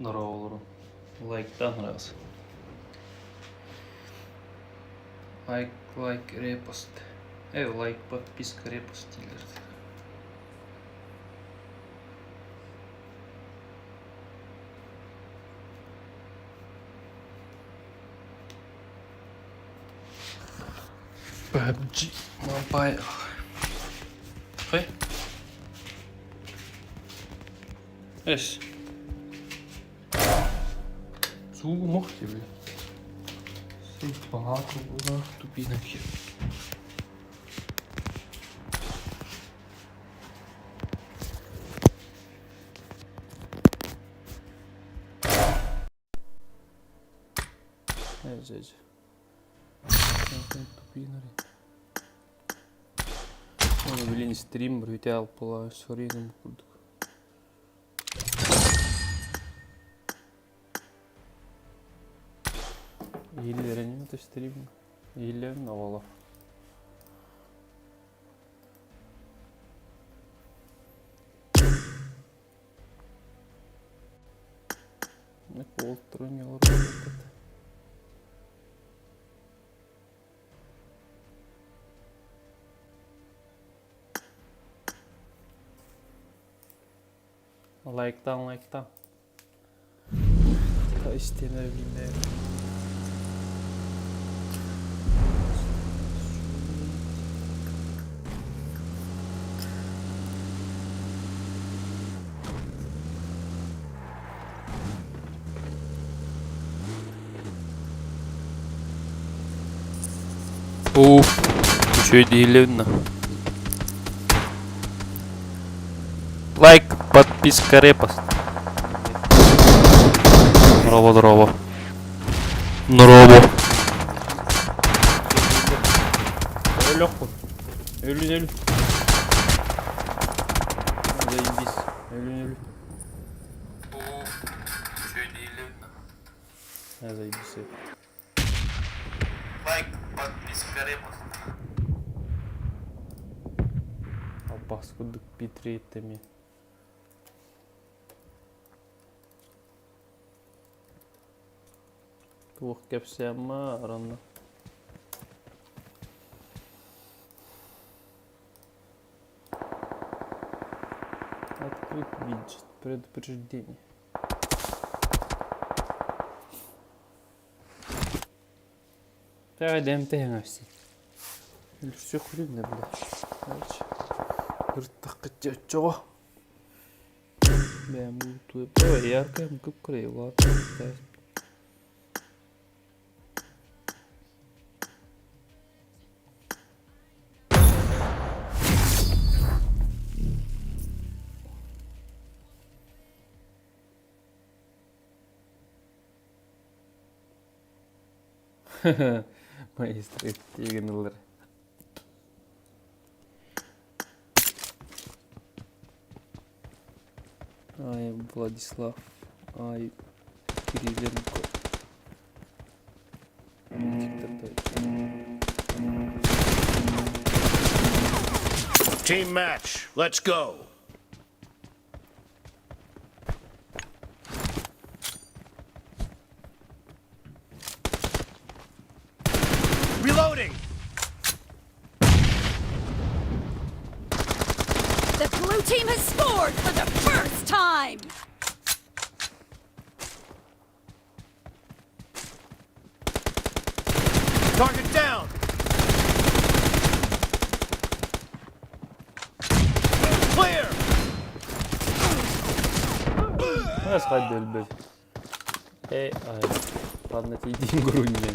нұра олырын. Лайктан разы. Лайк, репост. Лайк, подписка, репост дейілерді. PUBG Mobile. Хай? Ес. Звук мохті, бля. Сить багато була тупіна хір. Ез. Тупіна. Оны білін стрим бір өте алып бола сөрегім күрдік. Елерін өте стрим. Елерін авала. Не қолтырын елер өтеді. Лайктан. Та істемер білмейді. Уф, еще и деленно. Лайк, подписка, репост. Здорово. Легко. Элю. Заебись. Элю. Еще и деленно. Заебись. Лайк, подписка, репост. Паскудык питрейтами. Тух кепсема рано. Открыть виджет предупреждение. Давай ДМТ гости. Или все хрень, блядь. Ырттаққа жоға. Бәм бұл туып. Яркайым көп көрей. Ладно. Маэстро тегін ұлыр. Ай, Владислав. Ай, Кириленко. Team match. Let's go. Reloading. The blue team has scored for the first time! Target down. Clear. Аз хайд элбез. Ай. Ладно, идем грунье.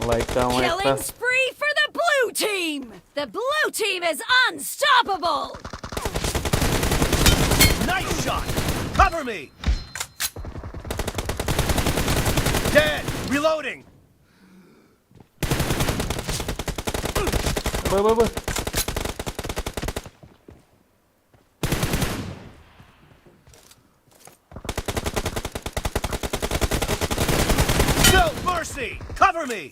Лайктан. Killing spree for the blue team! The blue team is unstoppable! Nice shot. Cover me. Dead. Reloading. Бай. No mercy. Cover me.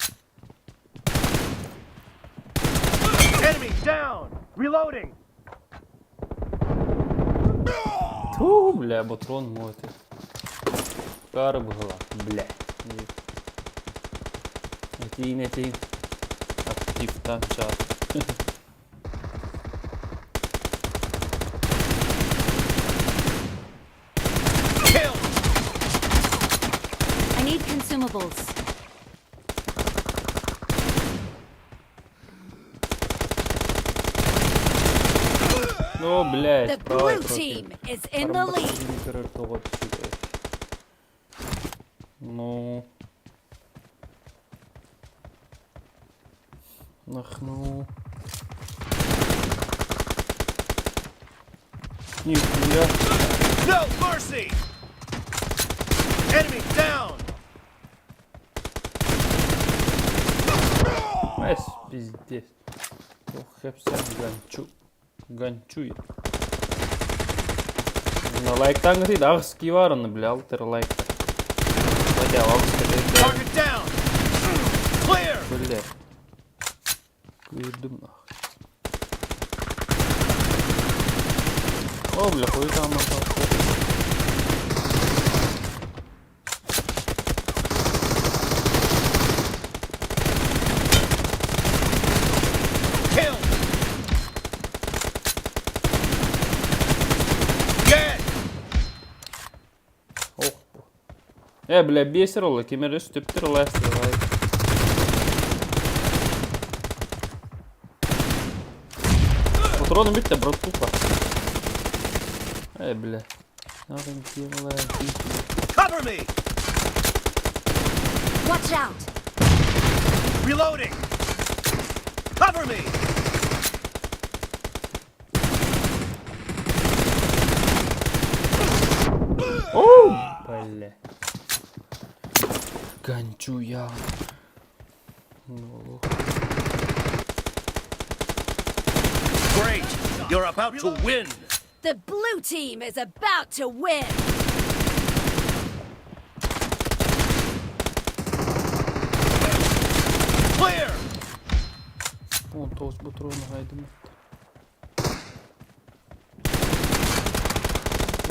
Enemy down. Reloading. Фу, бля, батрон мой ты. Кара была, бля. Эти. Актив там чат. Kill! I need consumables. Ну, The блядь, правой blue против. team is in the lead. Ну. Нахну. Нихуя. No mercy! Enemy down! Эс, пиздец. Ох, hepsi ганчу я. На лайктан грид агски вараны, бля, алтер лайктан. Хотя, агски лайктан. Target down! Clear! Бля. Куйдум нахуй. О, бля, хуй там нахуй. Kill! Dead! Ох. Бля, бесер ола, кемер üstüptür last right. Патроны bitti, братуха. Бля. Надо делать. Cover me! Watch out! Reloading! Cover me! Оу! Бля. Ганчу я. Ну. Great! You're about to win! The blue team is about to win. Clear! Вон тоз патроны гайдым.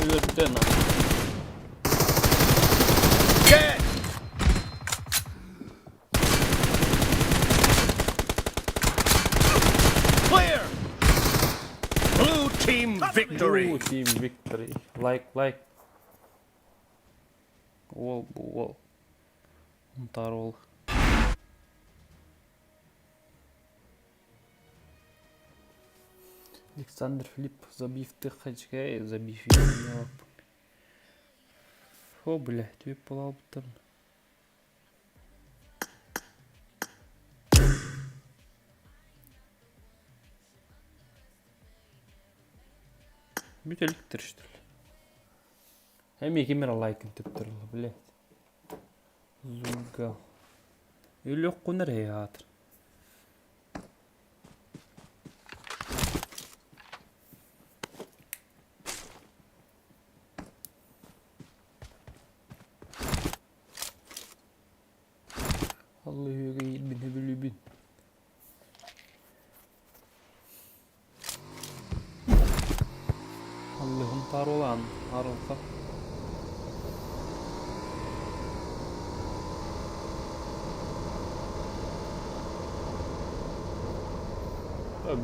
Ölürden ha. Dead! Clear! Blue team victory! Blue team victory. Like. Wall. Тарол. Александр Филипп, забив ты хачка, забив я. О, бля, тебе полал там. Бить электр, что ли? Эми кемера лайкын типтер, блядь. Зугал. Или кунер яатыр. Allah'ı gayet beni bilibin. Allah'ın tar olan arılka.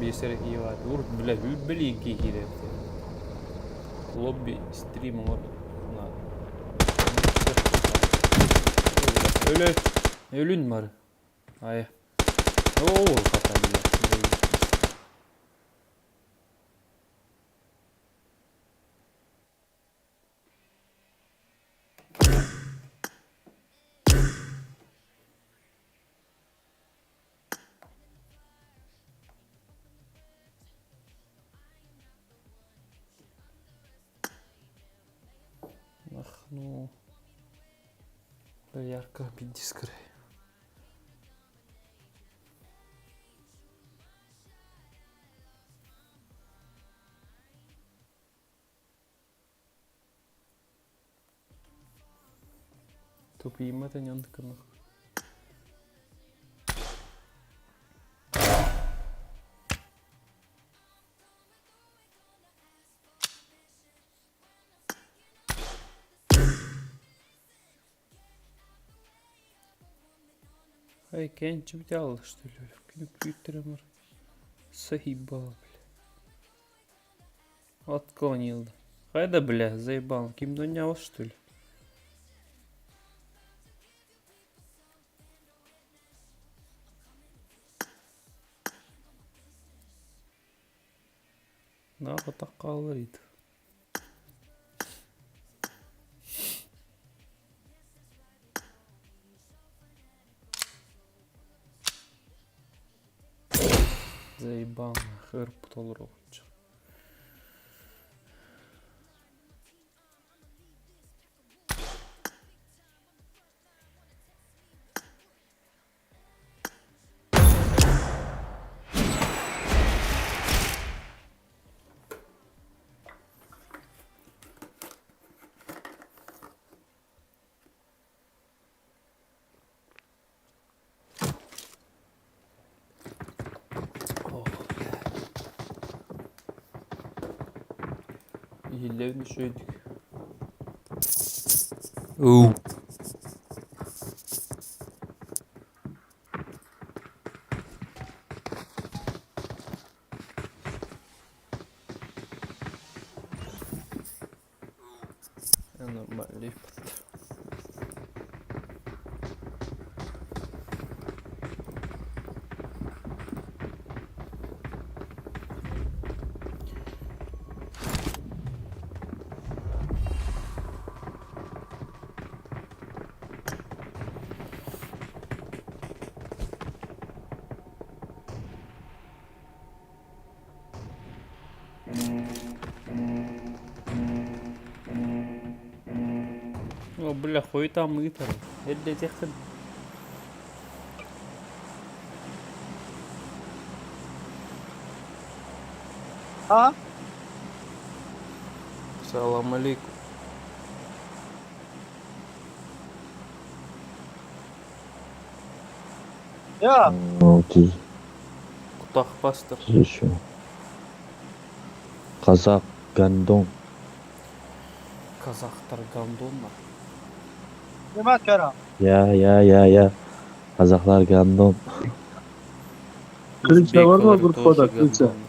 Bir sere iyi var. Vur bile bilin ki de. Lobby stream var. Ölün var. Ay. Oo, kafayı. Ну, ярко дискрей. Тупим это не он так нахуй. Хай кенчи битал что ли? Күнүк büyüktürüm var. Сахиба, бля. Отклонил. Хайда, бля, заебал. Ким донял, что ли? Да, вот так говорит. Заебал, хер путал ровно. Елевни шойдик. Нормальный. О, бля, хуй там и там. Это для тех, кто... А? Салам алейкум. Ya. Otuz Кутах пастор. еще. Казак, гандон. Казахтар гандонна. Mehmet Kerem. Ya. Kazaklar gandon. Kılıçla var mı Узбеклар Urfa'da тоже kılıçla? гандон.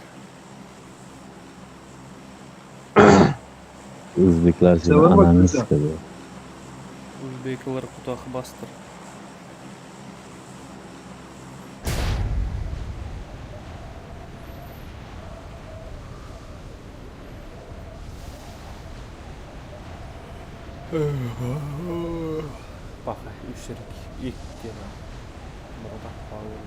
Özbekler seni Sever bak ananı güzel. sıkıyor. Узбеклар кутах бастыр. Паха, үшірік, еттері. Бұрдақ бауыр.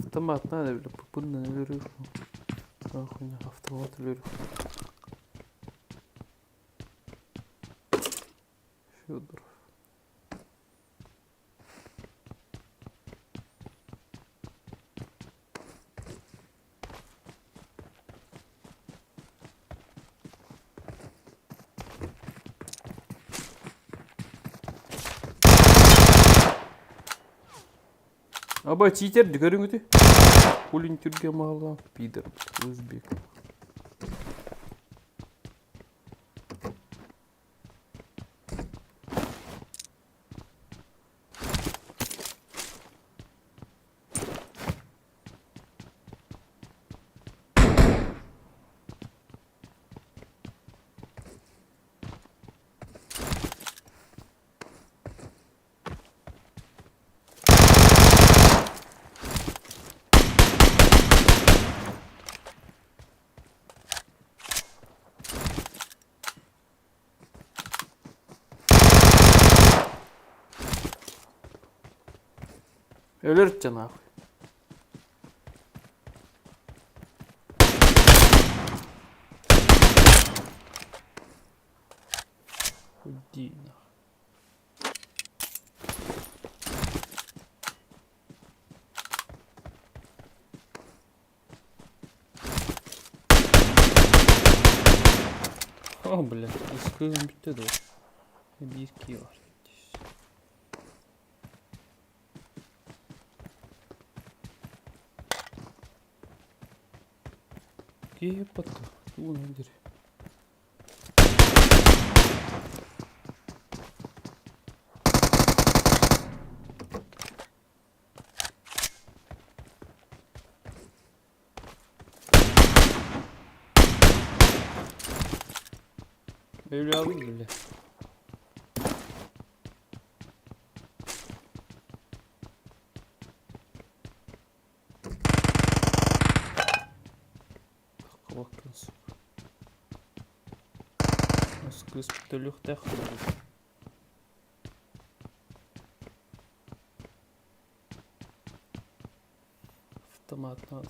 Автомат надо, бля, попутно наверху. Охуенно, автомат вверху. Федоров. Аба читер көрүңүтү. Пулин түрге мала пидор өзбек. Ölürt ya nahуй. Уйди нахуй. О, блядь, ıskığım bitti de. Bir iki var. Епата, bu nedir? Böyle alır bile. Bakınız. Nasıl kız pütülük de kalır. Автомат надо.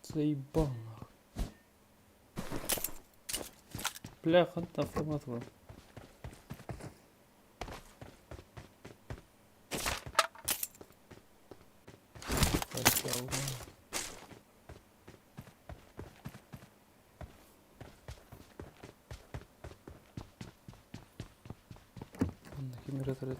Заебал нахуй. Бляха, автомат вон. Миротворец.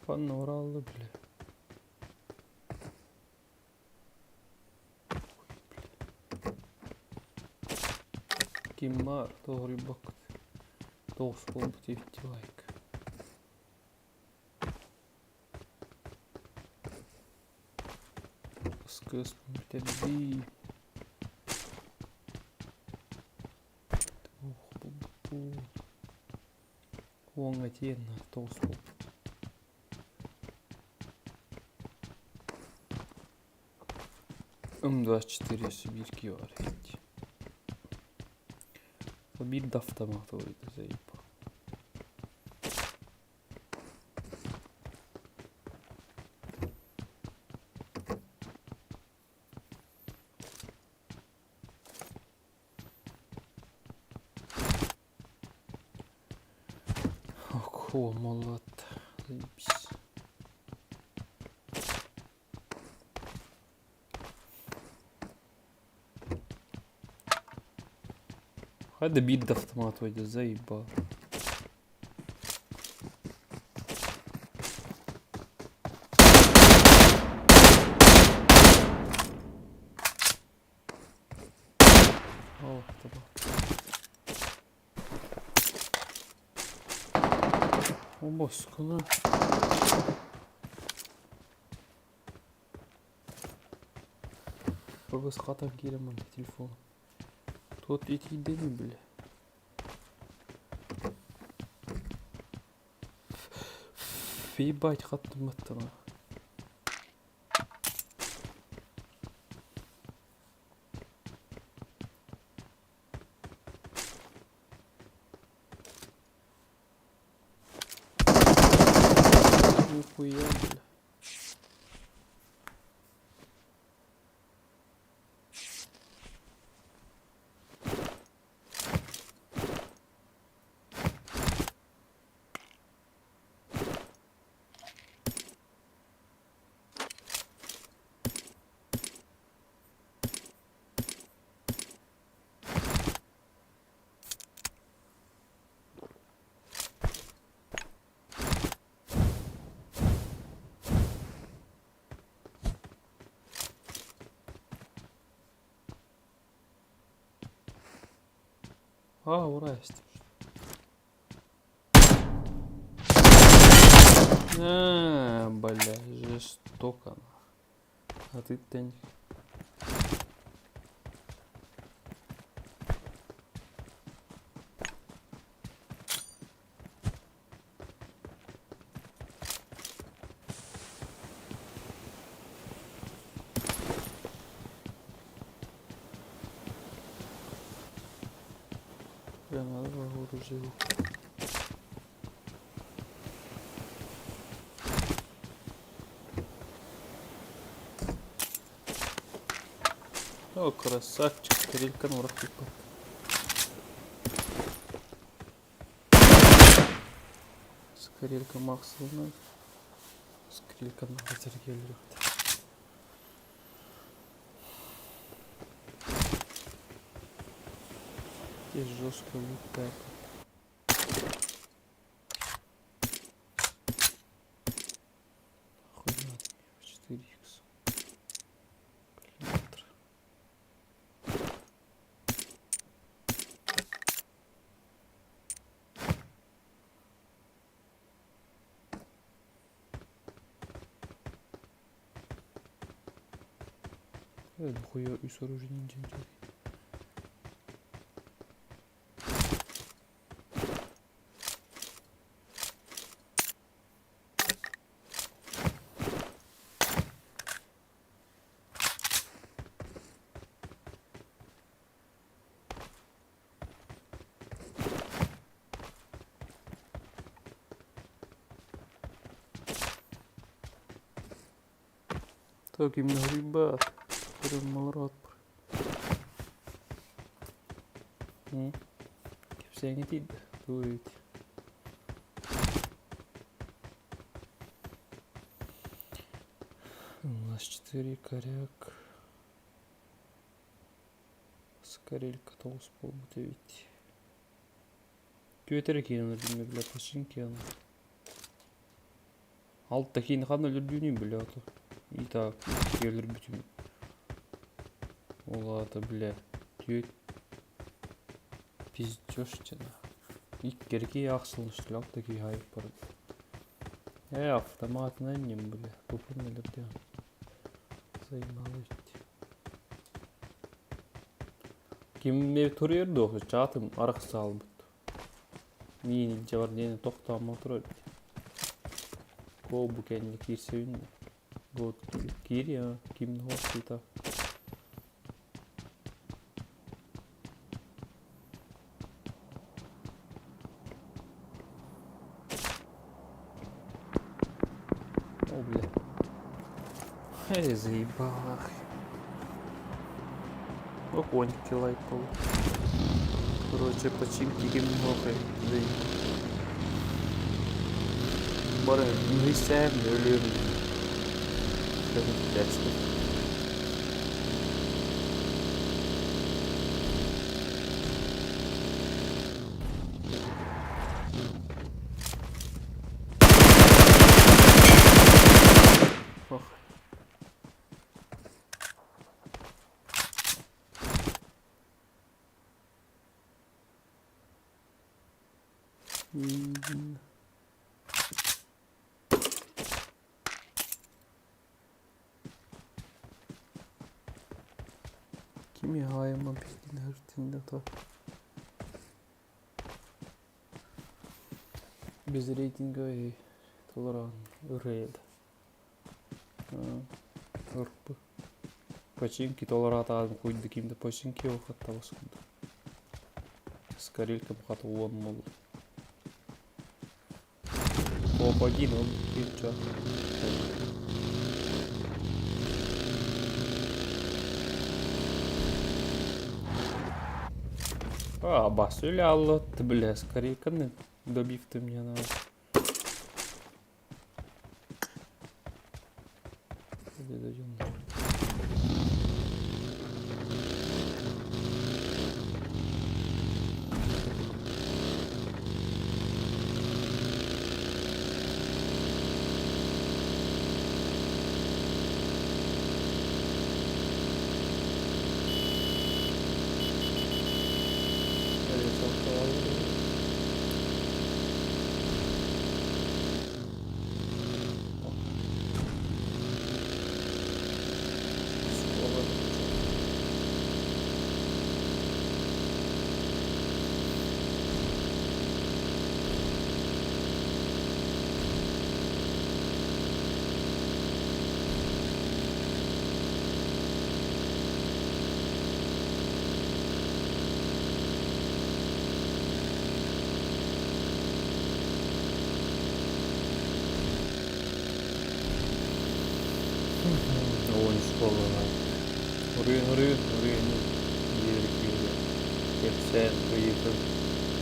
Bana oralı bile. Kim var? Doğru bak. 9 bomba tepki like. Kız bir Вон один на толсту. М24 Сибирки варить. Побить до автомата выйдет, заебал. О, молот. Заебись. Hadi bir de автомат выйдет, заебал. О, автомат. О, баскана. Бабас хатан келемін телефон. Тут эти деми, бля. Ебать, хаттым аттыма. Нихуя, бля. А, ура, есть. Бля, жестоко. А ты тень. Прям надо вооружил. О, красавчик, стрелька на враг упал. Скорелька Максовна. Скорелька на Сергея. Здесь жестко летает. Охуенно, 4х. Калибр. Нахуя и сооружение деньги. Так, именно ребят. Прям малород. Все не тип. Дует. У нас 4 коряк. Скорелька толс полбутовить. Көтереки надо бля починки. Алт такие хана людюни бля то. И так, ерлер бүтүн. Олата бля. Түйет. Пиздёшь чена. Иккерки аксылышты алт такие хайп барды. Автоматный нем бля. Тупынелерде. Займалыйт. Кимме турерди окшойт, жатым арак салбыт. Мени жабар дени токтомой турат. Кобу кенне кирсебин. Вот кири, кимни хостита. О, бля. Эй, заебал. О, коньки лайк пол. Короче, починки гимнохой. Бары, не сям, ölüyorum. Gerçekten. Oh. Kimi hayma bildiğin hırtında da. Без рейтинга и толеран рейд. Орпы. Починки толерата куйды кимде починки охатта баскынды. Скорелька бухата уон мол. Опагин он кирча. Басуля алло, ты бля, скорейка добив ты меня на. şkollar. Oraya. Yürü. Hepsi kıyıkın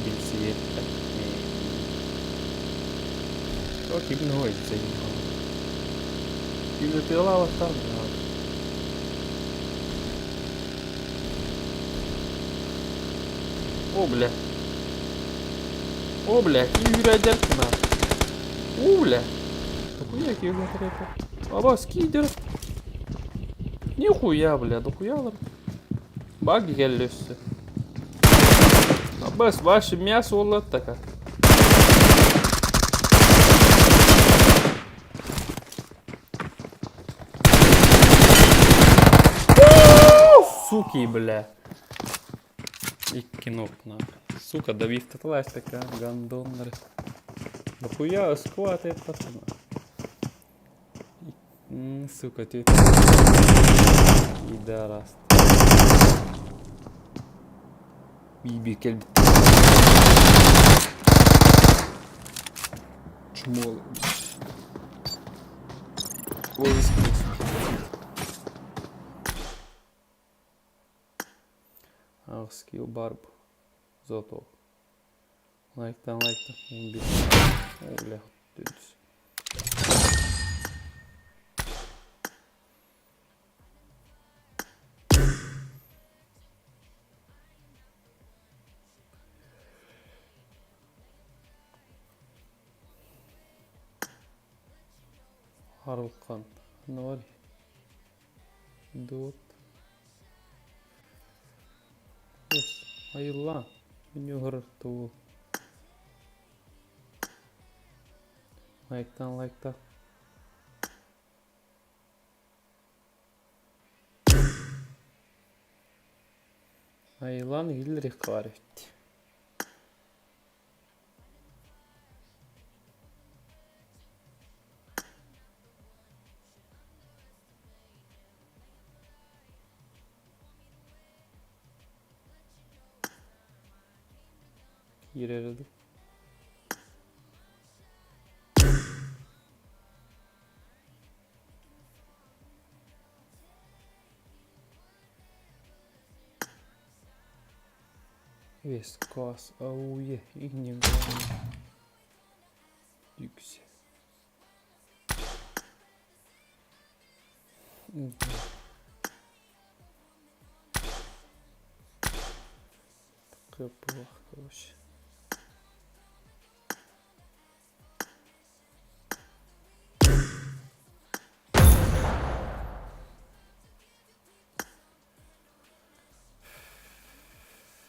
bilsi yetti. O kimin o işte. Kimde tela avastan ya. О, бля, юридер на. О, бля. Дохуя кило трепа. Аба, скидер. Нихуя, бля, дохуялар. Баги geldi. Abbas, ваше мясо олат така. Суки, бля. İki nokta. Сука, да вифтаталась така, гандоннер. Дохуя, скват это пацана. Сука, ты... Пидорас. Биби келбит. Чмол. Ой, ах, скилл барб. Зато. Лайктан. 11. О, бля, дедусь. Harılkan. Ne var? Dot. Yes. Hayır lan. Beni hırırttı bu. Like'tan. Hayır lan hilleri kahretti. Girelim. Вескас, ауе, и не главное. Юкси. Такая плохо, короче.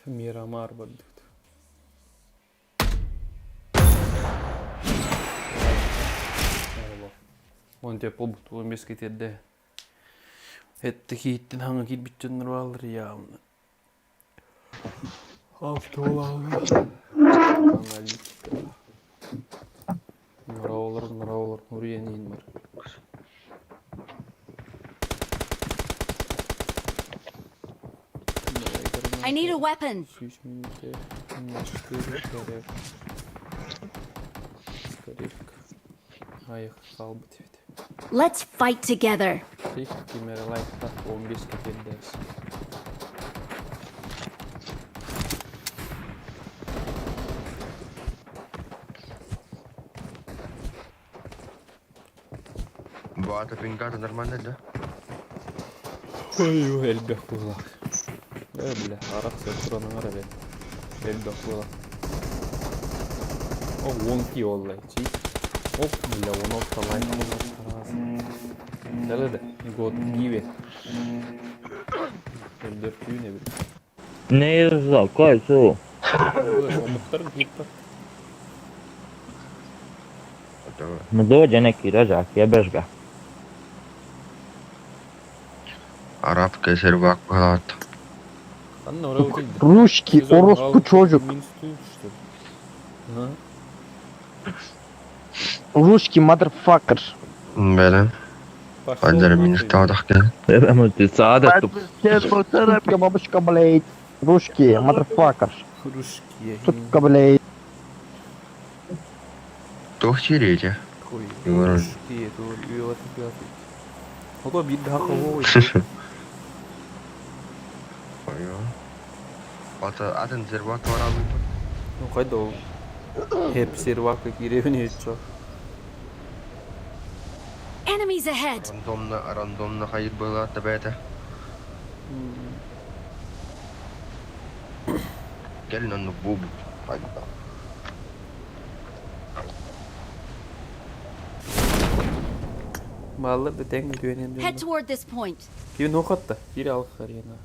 Miramar bulduk. On tiedä puhuttu myöskin tiedä. Että kiitten hankin bitchen roller ja. Автолага. Аналитика. Роулер, урьянин бар. I need a weapon. 3 минуты. На 4 коррект. Скорик. Ай, халбит вид. Let's fight together. Рихти мере лайкта 11 кепедес. Бата пинга-то нормально, да? Ой, эльбе хула. Бля, араб сетроның арабе. Эльбе хула. О, вонки оллай, чи. Оп, бля, он отталай. Дәледі, год гиве. Эльдер күйіне бір. Ne yazık, koysu. Мұқтар гиппа. Dođe neki rođak, jebeš ga. Arapça servak falan. Anne oraya değil. Русский, оросpu çocuk. Ha? Русский motherfucker. Benim. Pandere minus tağdak gel. Ebe multi saadet. Терапия, бабушка, блядь. Русский, motherfucker. Русские. Сутка, блядь. Tuhçiriydi. Хуй. Юмор. Русские, это вот пятый. O da bir daha kovuyor. Ayo. Atın zirvat var abi. O kayda o. Hep servaka girevini çok. Enemies ahead! Randomna hayır böyle tabete. Gelin onu bu. Hayda. Mallar da denk güvenen Head diyorum. toward this point. Kim nok attı? Biri alık var yana.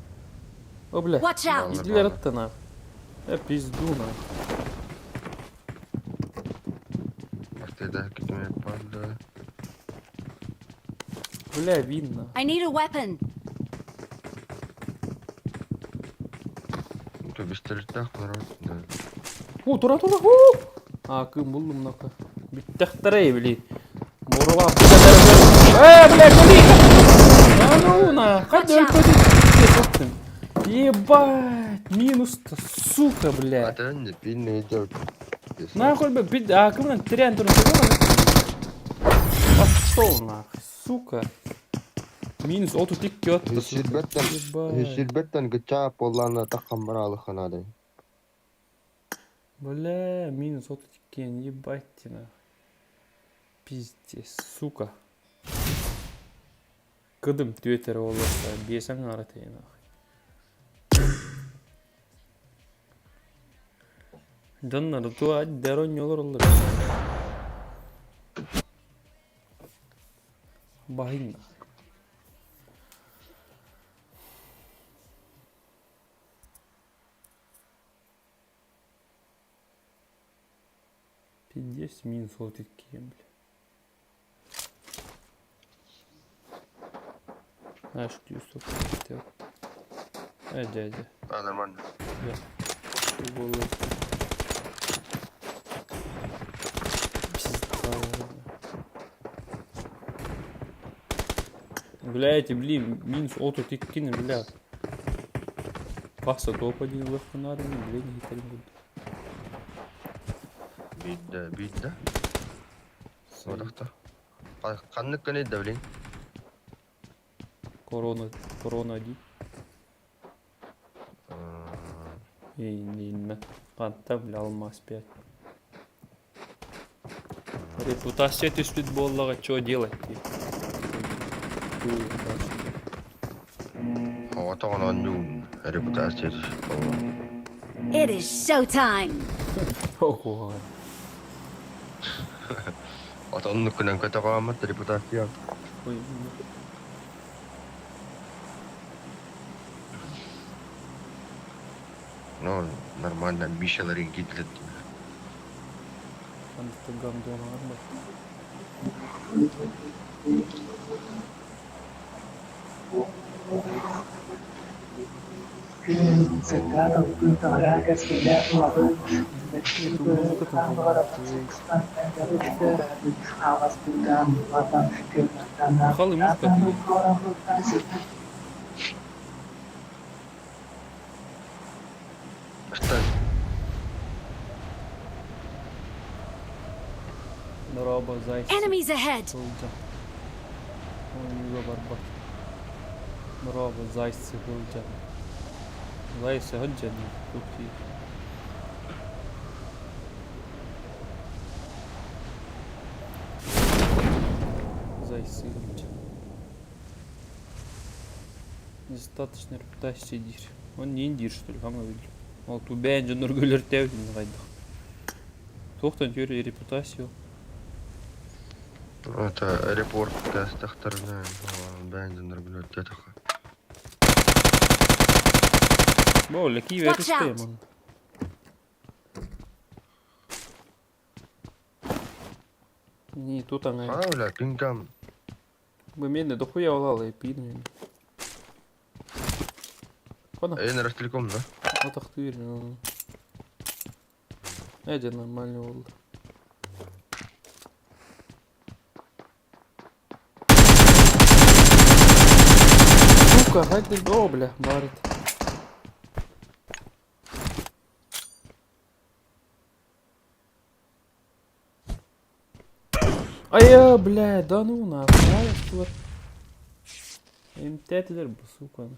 O bile. Watch out! İzdiler attı na. Hep izduna. Aslında gitmeye yapardı. Bile win na. I need a weapon. Tu bistirirte aklar ortada. Tura. Akım buldum naka. Bittaktarayı bile. Morova bile. Бля, коли! А ну на! Хай ölpedi. Ебать! Минус-то, сука, бля. Atın bin ne diyor? Нахуй бы, кымнан тирен турun turun. Пошел нахуй, сука. Минус 32 attı. Şirbetten gıçap olanla takım baralı kanadı. Бля, минус 32, ебать нахуй. Пиздец, сука. Кыдым түйетері оларса, бесен аратайын нахуй. Жаннары туа дәрон yollar olur. Bahing. Пиздец, минус вот такие, бля. Аж тюсов. Дядя. Ha нормально. Голову. Блядь, блин, минус оту ты кинь, блядь. Паса топ один в надо, блядь, не хитарим буду. Bidde. Odakta. Kanlık ne de bilin. Корона değil. Не, Qantta bile almaz bir. Репутация түспит боллага что делать? Hava tağınan yun. Reputasiya. It is showtime! Ого. Atanlık kınan kötü kağımat reputasiya. Ой, No, нормально, Мишелерин гитлет. Qantta gandon var mı? Махал музыка. Что? Merhaba zayıf. Enemies ahead! Olacak. Oyuncuda var bak. Merhaba zayıf olacak. Zayıf hocam. Çok iyi. Зайцы olacak. Достаточно репутации дир. Он не индир, что ли, кама видел. Ол ту бәнжі нұргөлер тәудің қайдық. Тоқтан көрі репутацию. Это репорт тестахтарны. Бензин регулирует тетаха. Böyle ki Watch verişteyim out. onu. Не, тут она. А, бля, пинкам. Вы меня дохуя улала и пидами. Куда? Я на телеком, да? Вот ах ты, ну. Это нормально oldu. Сука, hadi о, бля, барит. Ай, бля, да ну нахуй, вот. Emtiyatiler bu sukan.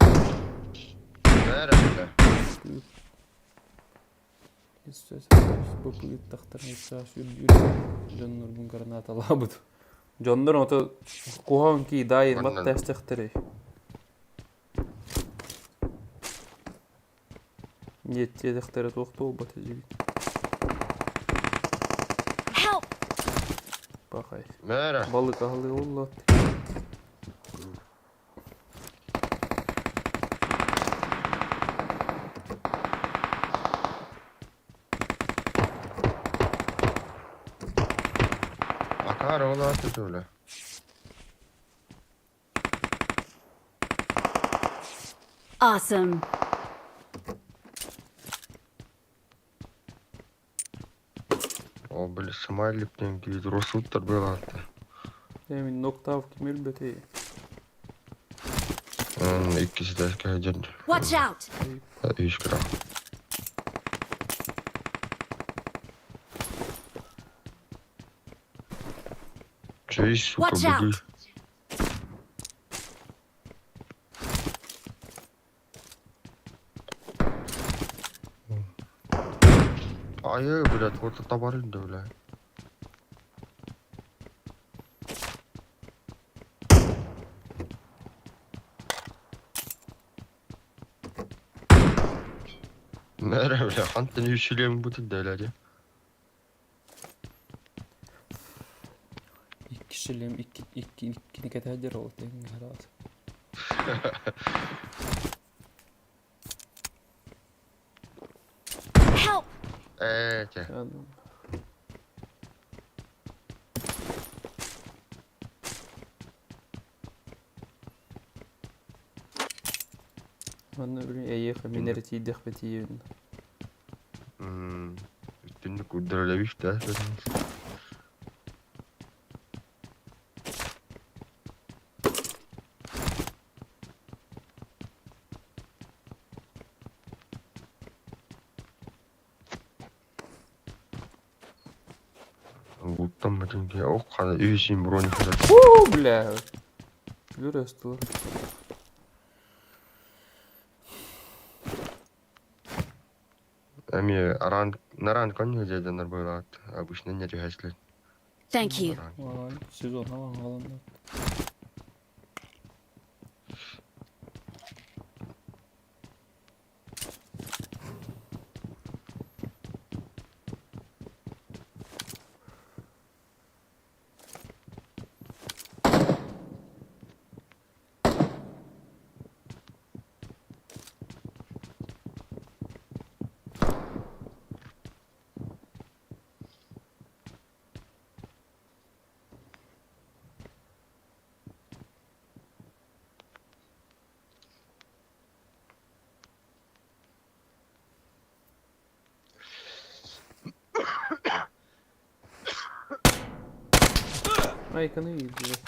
Nere bile? Bu büyük tahtırın esası yürüyor. Jonlar bun granata labudu. Jonlar oto kuhan ki dair mat testekleri. Yetti tektere toktu batıcı. Help! Bakay. Nere? Balık ahlı Allah. Akar oğlu atı öyle. Awesome. O böyle smiley'den gibi Rosultlar böyle attı. Emin nokta av kimil beti. İkisi de eski hacın. Watch out! İş kıra. Şey suka Watch bugü. out! Ayı блядь, вот табарын да öyle. Nere öyle? Hantın yüzüyle bu da öyle diye. İki kişiliğim iki kadar oldu herhalde. Help! Evet. Anladım. Ben de öyle iyi minareti dehbeti Üstünlük öyle bir şey. Уттамадың ке о қана үй ішін броник жасап О, бля. Вырастыл. әме наран конне жайданар бойлат обычно не жайсылайды Thank you. Vay, сезон алanda. Aykan'ı izliyor.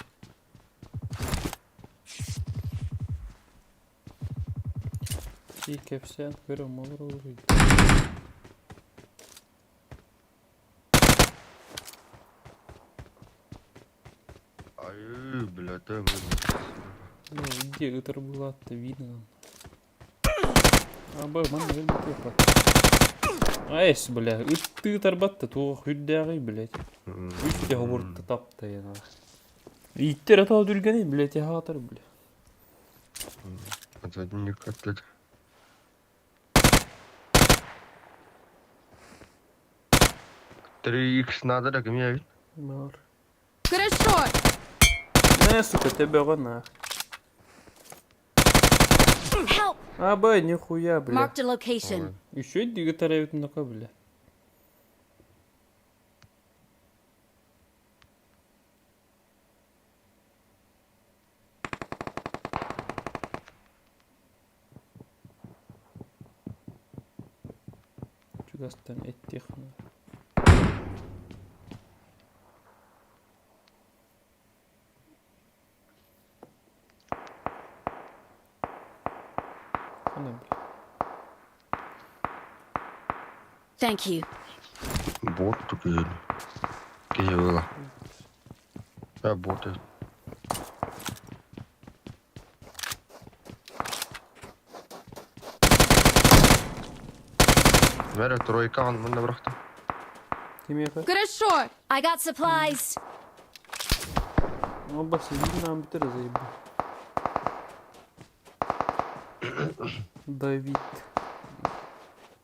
İyi kepsen görüm olur. ayı блядь Ну, где это было-то видно? Абай, ман не тепа. Айс, бля, ты торбатта, то хүддәгый, блядь. Үсте хобуртта тапты яна. Иттер атау дүлгәне, блядь, я хатыр, бля. не котлет 3х надо да кем я Мар. Good as short! Не, сука, тебе гона. Help! Абай, нихуя, бля. Marked a location. Еще дига тарают на бля. Чугастан эттихна. Thank you. бот туки кеела я боты Mere trojka alnında bıraktım. Kim yapar? Хорошо. I got supplies. Ama bak sizin nam biteriz ayıbı. Давид.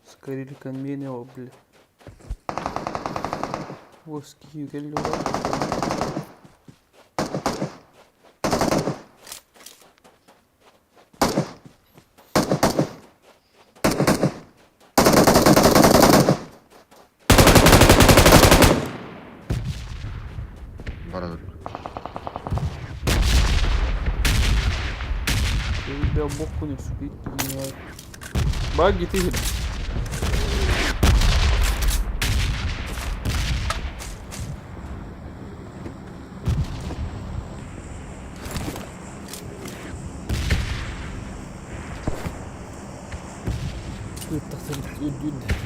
Скорее ко мне не обли. Воски гелёва. Baradır. Я боку не спит. Баги ты.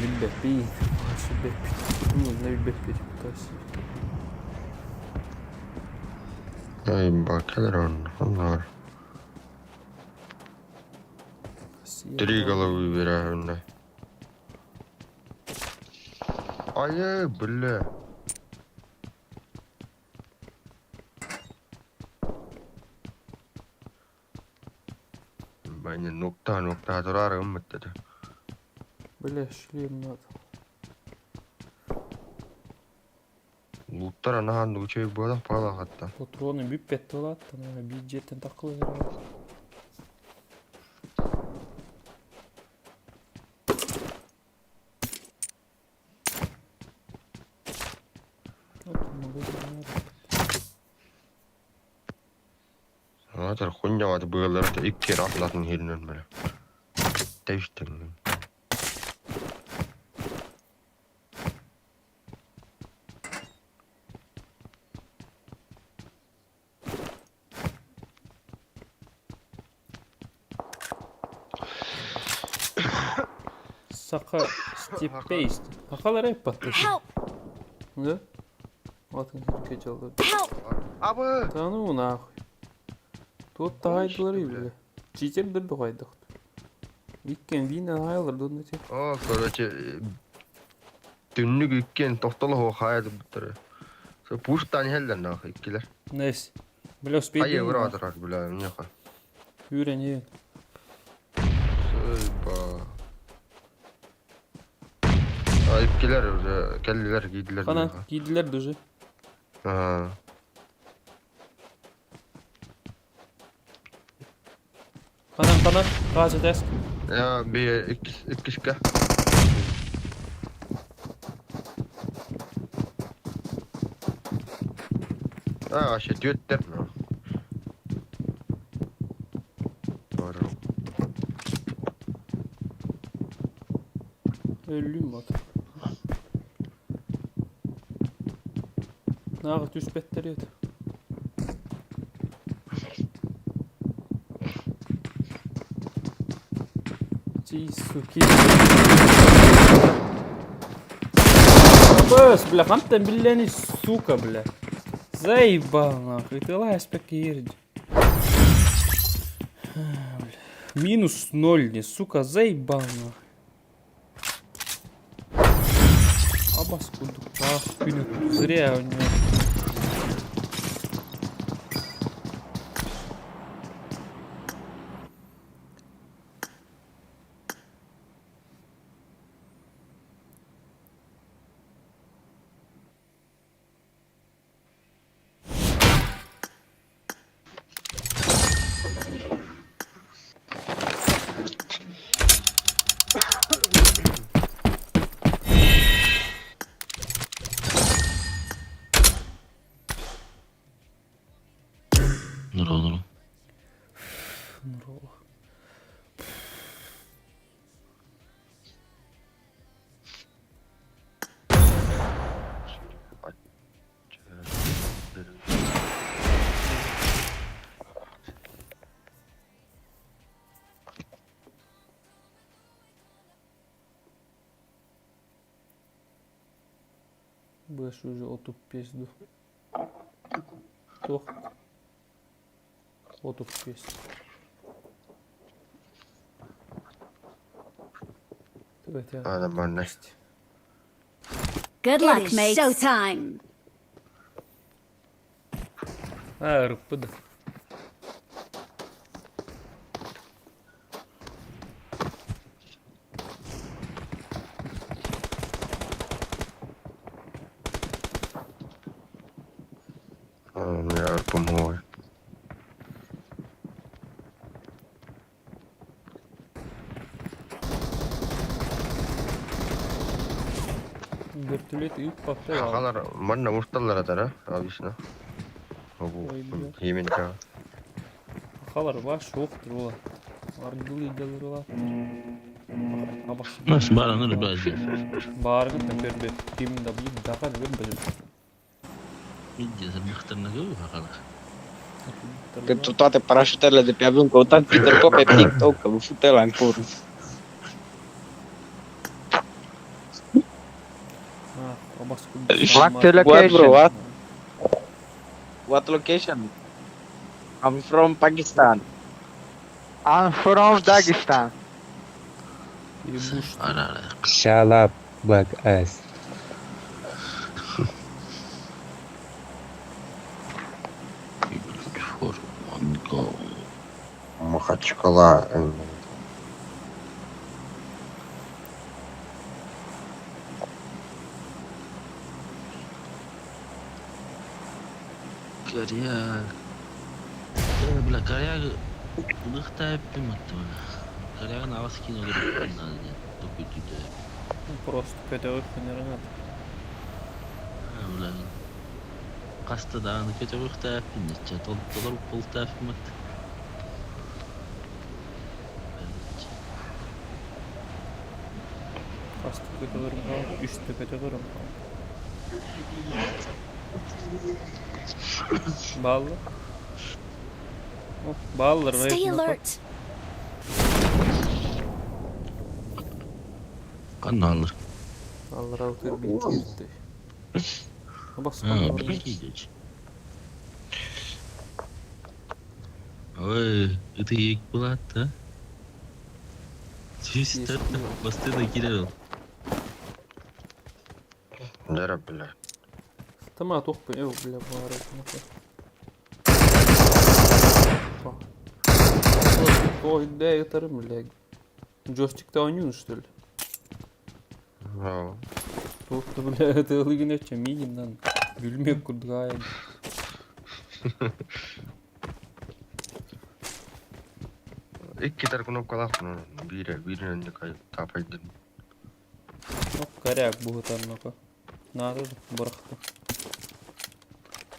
Лимбепи. Ну, на Лимбепи репутация. Ay bak gelir onlar. Три головы берем. Ай, бля. Bence nokta durarım dedi. Бля, шлем надо. Луттар анахан учей бола пала хатта. Патроны биппет болады, ана бюджеттен тақылы береді. Anatar kunjamadı bığıları da ilk kere atlatın herinden böyle. Değiştin. Сақа степейст. Сақалар hep battı. Help! Да? Atın şirket çaldı. Help! Абы! Да ну нахуй. Тут тағайдылар бля. Читердерді қойдық. Виккен винен айлар донды тек. О, короче, түннүк иккен тоқталы хоқ хайады бұттыры. Со пуштан хелден нахуй иккелер. Нес. Бля, успейді. Айы бұрадырар, бля, неқа. Үйрен ең. Сөйба. Иккелер уже, келдилер, кийдилер. Қанат кейділер дүжі. Ага. Қанат, қажы тәск. Ya bir iki şıkkı. Aşağı diyor der mi? Doğru. Ölüm var. Nağıt üst betleri yedi. Суки. Бэс, бля, хантем, бля, не сука, бля. Заебал, нахуй, ты лазь покерди. Минус 0, не, сука, заебал, нахуй. Абаскуду, зря у него. Нурал. Будешь уже отуп пизду. Кто? Отуп пизду. Evet ya. Adam var ne? Good luck, mate. Showtime. Ha rıppıdı. Ya örpüm hoy. Dörtülüğü ilk bakta ya. Hakalar manna muhtallar atara abisine. Bu yemin ka. Hakalar baş yoktur ola. Argılı idaları ola. Ha bak. Nasıl bağlanır bazı? Bağırgın da bir kimin de bir daha ne bilmem. Midye mıhtırına görüyor hakalar. Că tu toate parașutele de pe avion căutat Peter tot pe TikTok, că vă fute la în cur. Ha, o bas. Fuck the What bro, location. what? What location? I'm from Pakistan. I'm from Dagestan. Bir buş. Ara ara. Shut up, black ass. For one go. Махачкала. Karya. Bila karya udah tapi mati mana. Karya kan awas kini udah kenal ya. Tapi tidak. Просто пятёрок нервнат. Ulan. Kasta dağını kötü bir tapi ne? Çatol dolar pul tapi mati. Astı kötülürüm kaldı. Üstte kötülürüm kaldı. Ballı. Oh, ballar ve Stay alert. Kan alır. ballar altı bitirdi. Bas. Ha, bir geç. Oy, itu ilk bulat ha. Çister, bastı da girer. Darab billah. Tamam toh be ev bile var. O inde yatarım bile. Joystick'te oynuyorsun işte öyle. Ha. Tohtu bile tığlı gün edeceğim iyiyim lan. Gülmüyor kurdu gayet. İki tarafına kalak mı? Birinin de kay tapaydın. Bak karyak bu hıtanın oku. Ne yapıyordu? Bıraktı.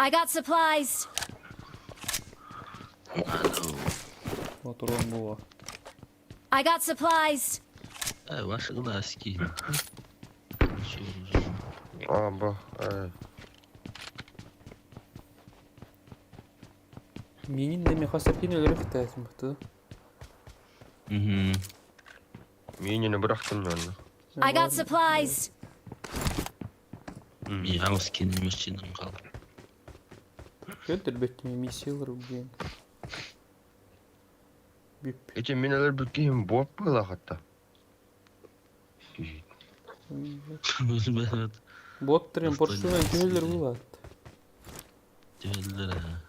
I got supplies. Alo. Oturun bu var. I got supplies. Ваши глазки. Aba. Менин de mehasapin ölür hıtayetim bıhtı. Minini bıraktım ben onu. I got supplies. Я скину мужчинам кал. Götür betimi misyalar bu yani. Büp. Geçen mineler bütkeğim boğap böyle hatta. Özbet. Bottırın porşuven köylür bu var. Diyorlar ha.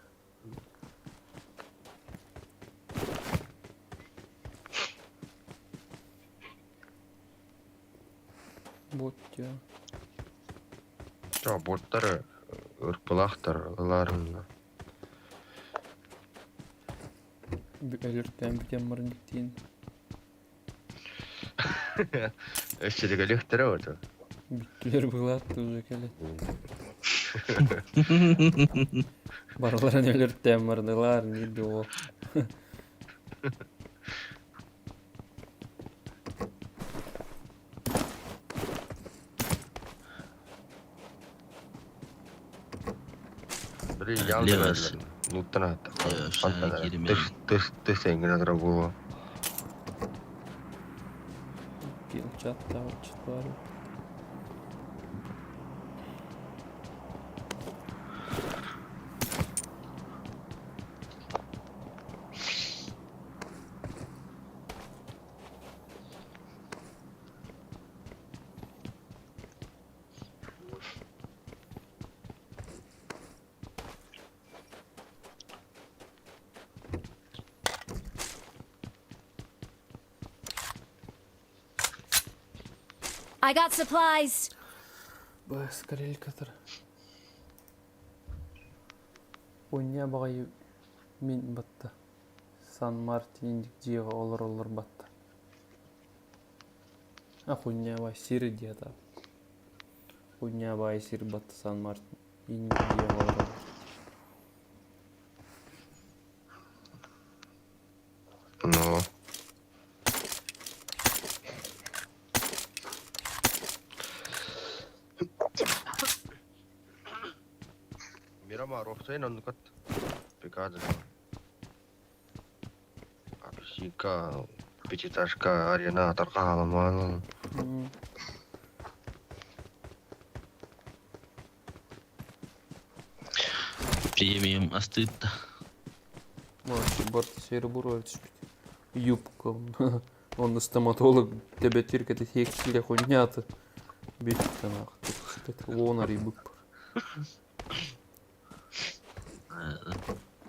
Bot ya. Ya botları ırpılaktır ılarında. Ölürken biten marın gittiğin. Eşçilik elektere orada. Bittiler bılattı uzak hele. Barların ölürken marınlar neydi o. Biri yandı Levas. verdiler. Nuttan hatta. Levas, Hatta girmeyin. dış engine kadar bu. Bir çat daha çat var. I got supplies. Бас карелькатыр. Ойня бағай мен батты. Сан-Мартин жиға олар батты. Ойня бай сирі деді. Ойня бай сирі батты Сан-Мартин. Жиға олар. No. Miramar ofsain on kat pikad. Apsika Пятиэтажка, арена, тарқағалы маңын. Премиум остыт-то. Вообще, борт серебро, юбка. Он стоматолог, тебя тирка, ты текстиля хуйня-то. Бить-то нахуй. Лонар и бык.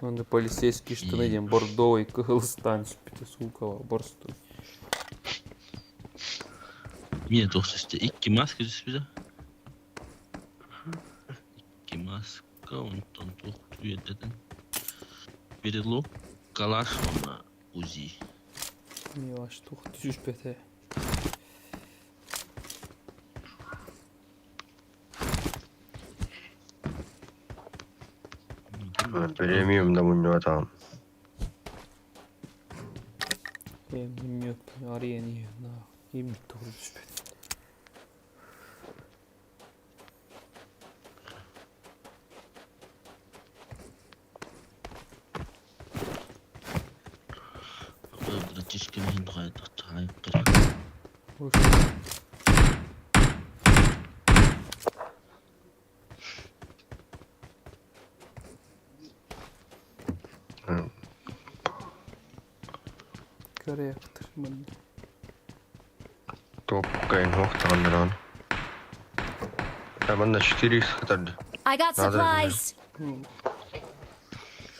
Он полицейские штаны, дем бордовый, кылстан, сука, борстой. Міне тоқсасты, 2 маска жүз бізі. 2 маска, онтан тоқты үйететін. Перелок, калаш, ona УЗИ. Не ваш тоқты жүз бәті. Премиум да мұнды атам. Нет, арене, на, им тоже жүз бәті. Братишкин хин қайдық тайып Корректор, блин. Топкаин хоқтағандыран. Банда 4х қатарды. I got supplies.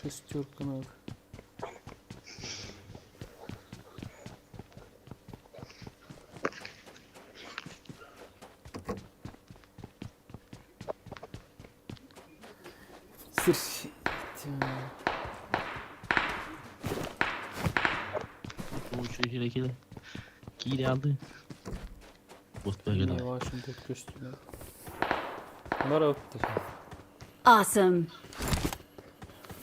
Шестерка надо. Кири алды. Не вашим тут костюм. Баротты. Awesome.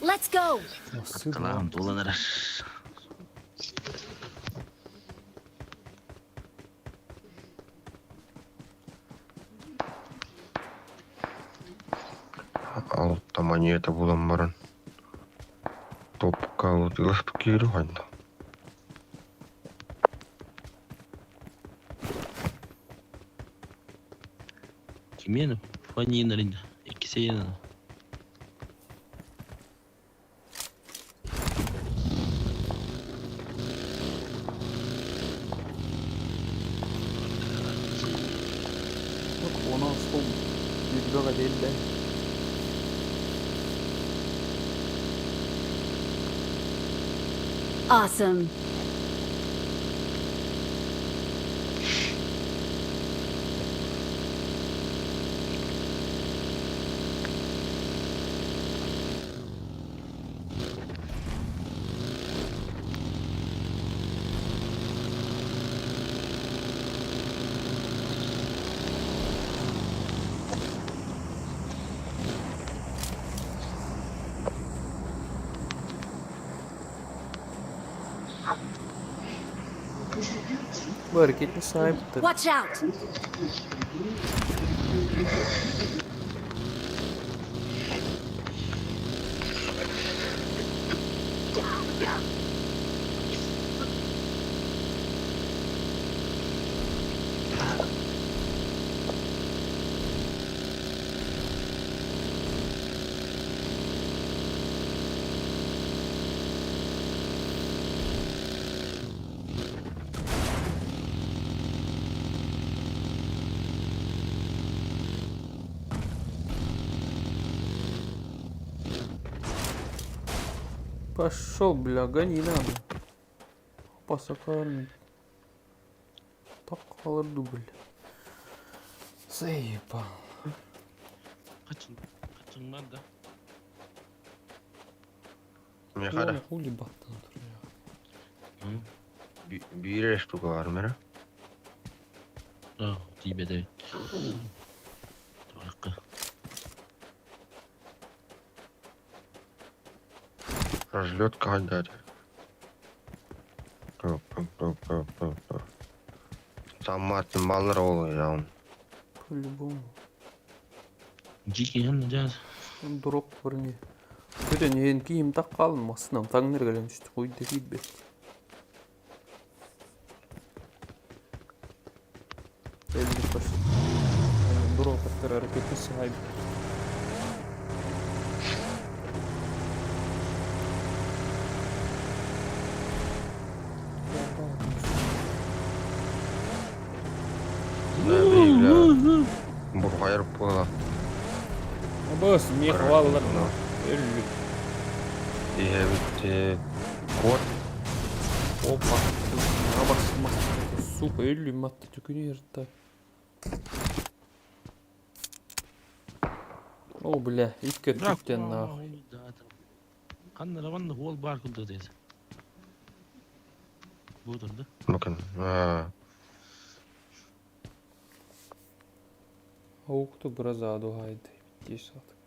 Let's go. Қалағым доланар. Алытта монета болам баран. Топка алытылып кейрі қайында. Кемені? Фанинарында. 2 сейені. Ona sol. Yüzbağa değil de. Awesome. Bu hareketli sahiptir. Watch out. Пошел, бля, гони надо. Пасакарный. Так, колорду, бля. Заебал. Kaçın var da. Ne kadar? Oğlum huli battın dur ya. Bir штука var mı? Oh, тибеде. Только. Разлетка гадать. Там Мартин баллар oluyor ya. По-любому. Жеке yanına жаз. Дроп бар не. Көден ең киім тақ қалын масынам таңнер кәлем үшті қойды кейбет. Әлді паш. Дроп аттар әрекетті сағай. Bu hayır bu. Бос, не хваллар. Әлді. Diye bitti. Kod. Опа. Абаксымақ. Сука, әлді матты түкіне ерді. О, бля, итке түктен нахуй. Kanlara vanna hol bar kundu dedi. Bu durdu. Bakın. Ауқты біраз адуғайды. Деш атық.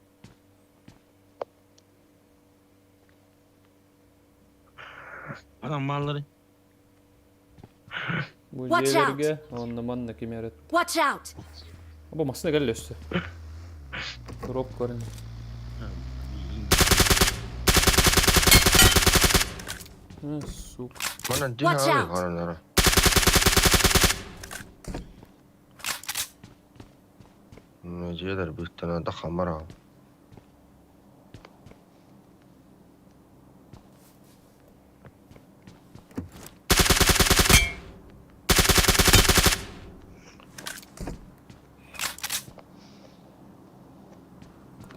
Adam malları. Bu Watch жерге, онны манна кемерет. Watch out! Або масына кәлі өсті. Дроп көрін. Сука. Bana Watch dinle out. karanlara. Ne diyorlar bir tane de kamera.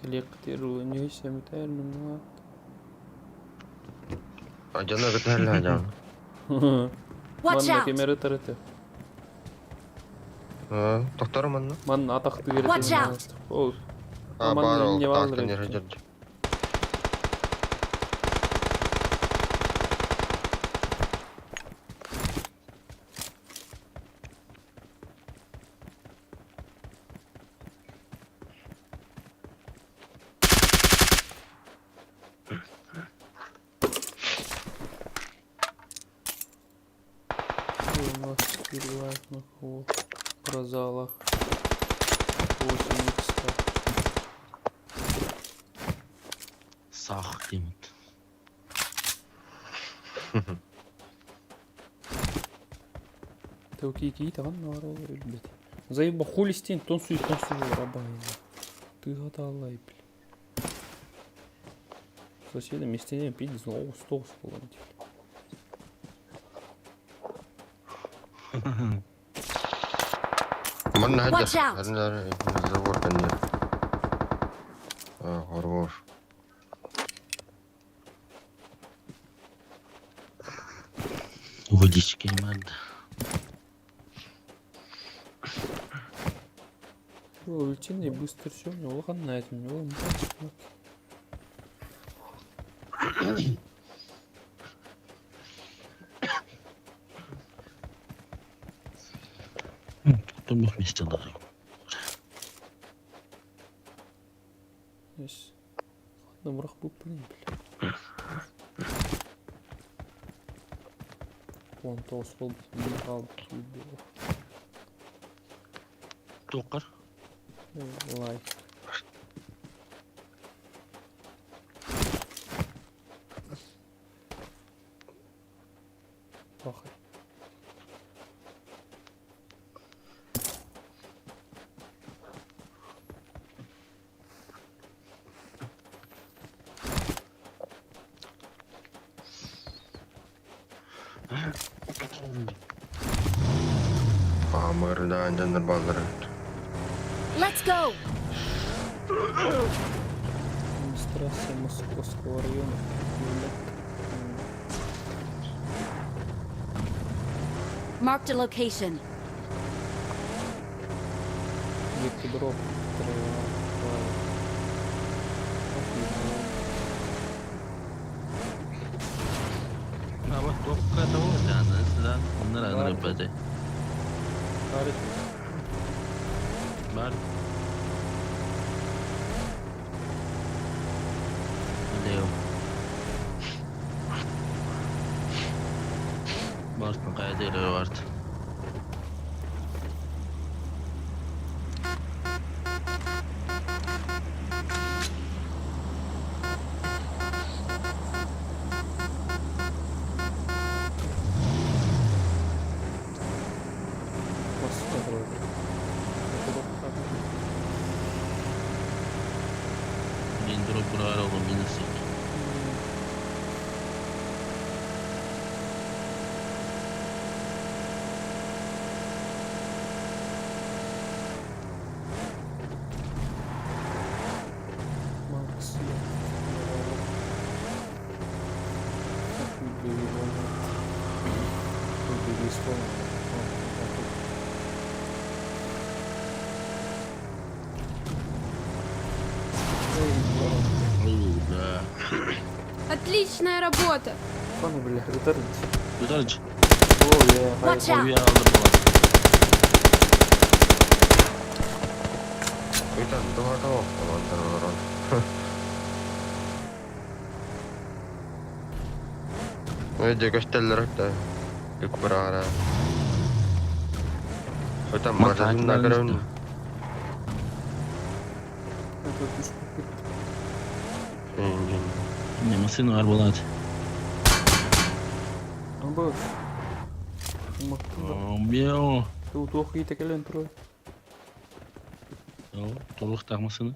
Коллектирую, не сәмітәр нұма. Acana giderler hocam. Watch Манна out! кемері тұрыты. Doktorum anla. Манна атақты береді. Watch out. Ол. Ha Aman bari o ne var taktan direkt. yere Перевайт на хол. Про залах. 8 икста. Sağ demit. Тәуки таған нары өлбет. Заеба хули стен тон суй рабайна. Ты гадалай, бля. Соседа местенен пиздец, но стол сполон. Bana hadi. Watch out. Hadi zavur beni. Horvor. Водички надо. Өлченде быстро все, у него на этом, у него Потом их вместе дали. Yes. Ладно, враг был блин, бля. Вон толс был, бегал, кидал. Токар. Лайк. Пахай. Mırdan canlar bazıları. Let's go! Администрация Московского района. Marked a location. Sürekli drop. Ha bak topka tavuk yani. Sizden bunlar anırıp hadi. Var. Leo. Varsın kaydıyla vardı. Ben durup buralar oğlum minusik. Да. Отличная работа! Bana bile hırdarız. Güzelce. Oh yeah. Watch hayır. out! Oyu aldım baba. Mitä tuohon tavoittamaan tänään on? Öydükös tällä röhtää? Ykkuraara. Hoitan mä sen näkärön. Engin. Ne masın var bu lan? Ama bak. Miau. Tuh kita kalian terus. Toluk takmasını.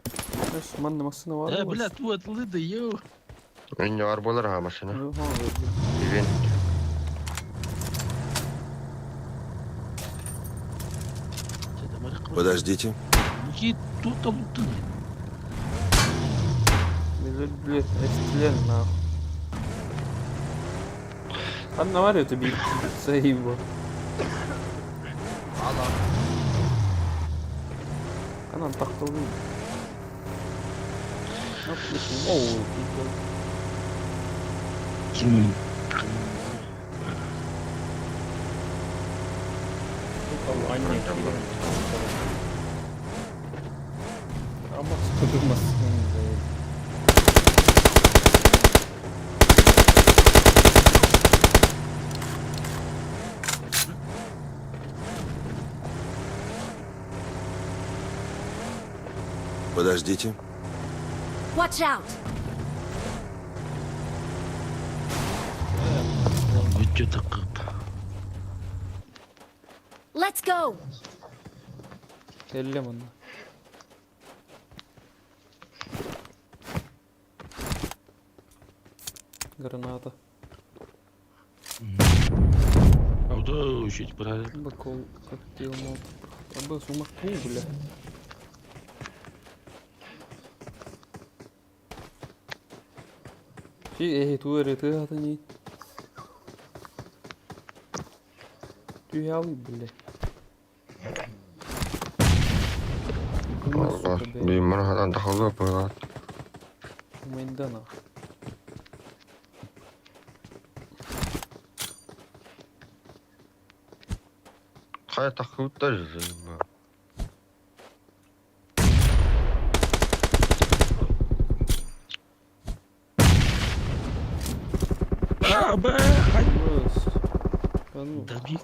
Terus mana masına var mı? Блядь, bu atıldı da yo. En arbolar hamasına. Ha, Evin. Подождите. Git tut da tuttun. Блядь, экстрен нахуй. Anna var ya tabii sayı bu. Anam takıldı. Ne yapıyorsun? Oo, güzel. Kim? Bakalım anne gidelim. Ama sıkılmasın. Подождите. Watch out! Bütçe takıp. Let's go! Ellem onu. Граната. Auto üşüt bırak. Бакол, коктейл, молотов. Абы сумаку, бля. Tu öğretiyor zaten iyi. Dünya bile. Allah. Viimeinen hätän taholla pojat. Майдана. Kai takuttais siinä. Abi. Ну, Tabii.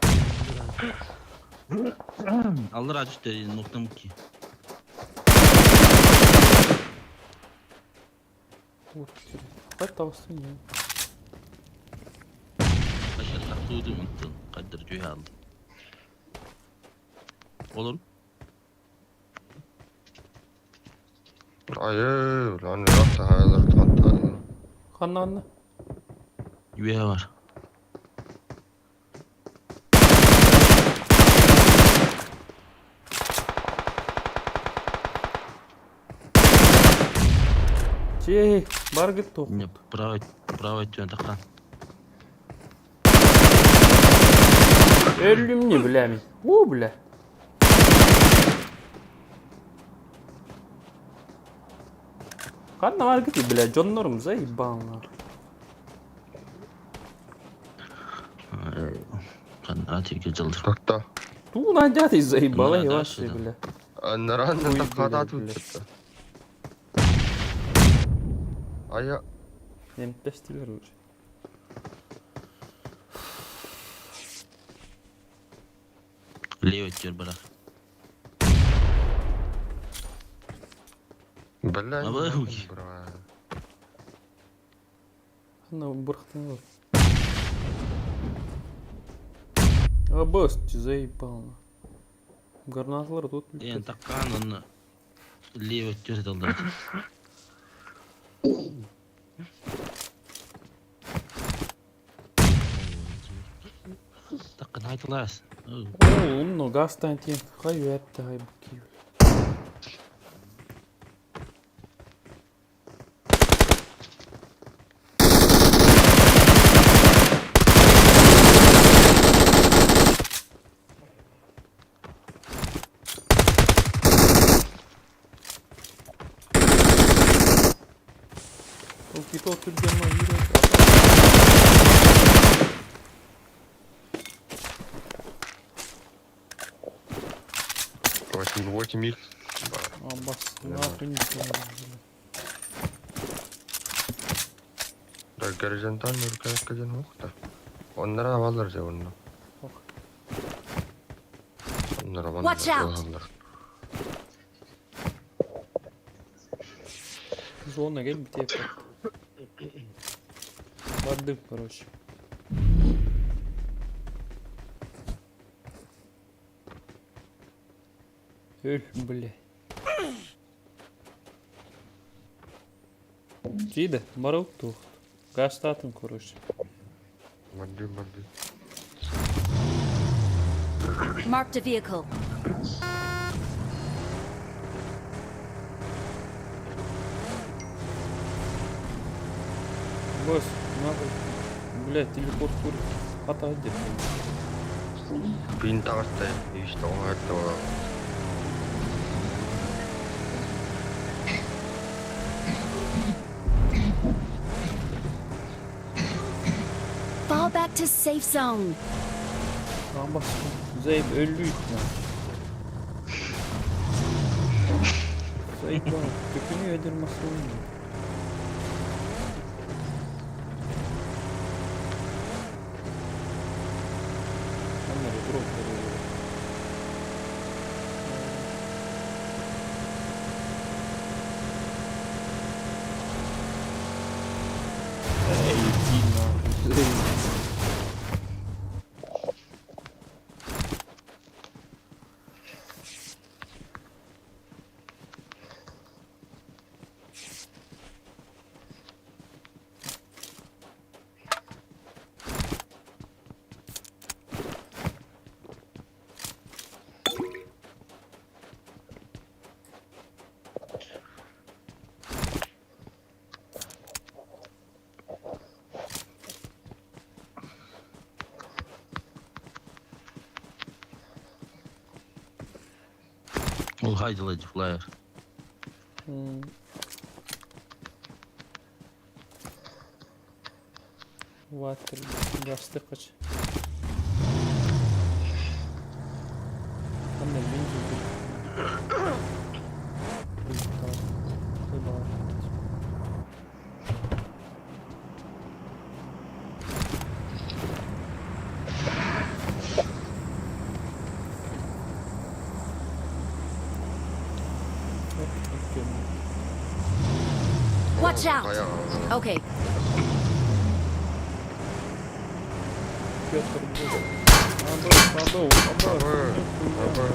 Allah razı olsun nokta mı ki? вот. Хватит того свинья. Kaşar taktıydı unuttun. Kadir tüy aldım. Olur. Ayy, lan yaptı hayalır tatlı. Kananlı. Üye var. Бар git top. Ne bravo ediyorsun takan. Ölüm ne bile mi? O bile. Kanna var gidi bile jonlarım zaybana. Kan atıyor cıldır. Takta. Tuğla jati zaybala Bunlar yavaş da bile. Naran da Uy, takata bile, bile. tuttu. Aya Nemtleştiler öyle. Leo ötüyor bırak. bella. Ama uy. Kanna bıraktın öyle. Abast zaybana. Garnatları tut. En takkan onu. Leo ötüyor daldı. Takkan haytalas. Oo, no gastan tien. Kayu ette hay bakıyor. O git otur canına yürü. Восемь 8 их. Абас. Нахуй не знаю. Да горизонтально рукоятка мухта. Onlara havalar ya onu. Onlara Watch out. havalar. Зона гель битеп. Бардым, короче. Бля. Чида, барал тух. Гастатым, короче. Maddi. Marked a vehicle. Босс, надо. Блядь, телепорт курит. Хата отдельно. Bin tagasta işte o hayatta. Fall back to safe zone. Абас. Зайб ölü ya. Zayıf bana. Kökünü yedirmesi olmuyor. Onları drop veriyor. Ey din lan. Ol haydalayıcı flyer. Water gazete kaç. Anne linki. Watch out. Bayağı. Okay. Baba.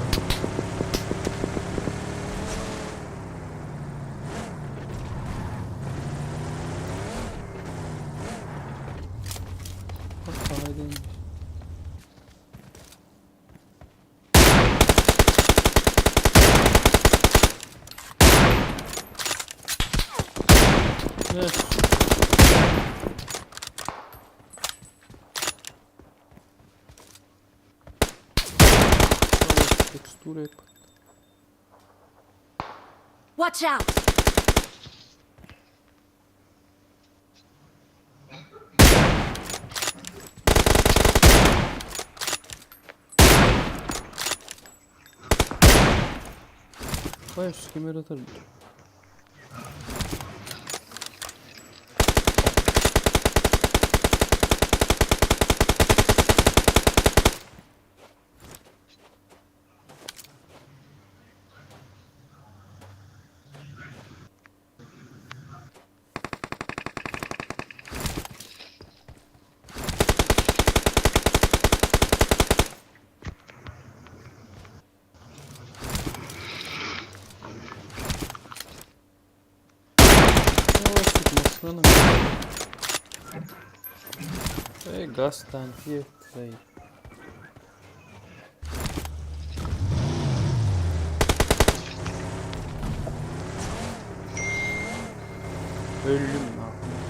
Watch out. Hayır, şu kemer atar. Sıkmasana. Gaz tanki sayı. Öldüm ne yapayım?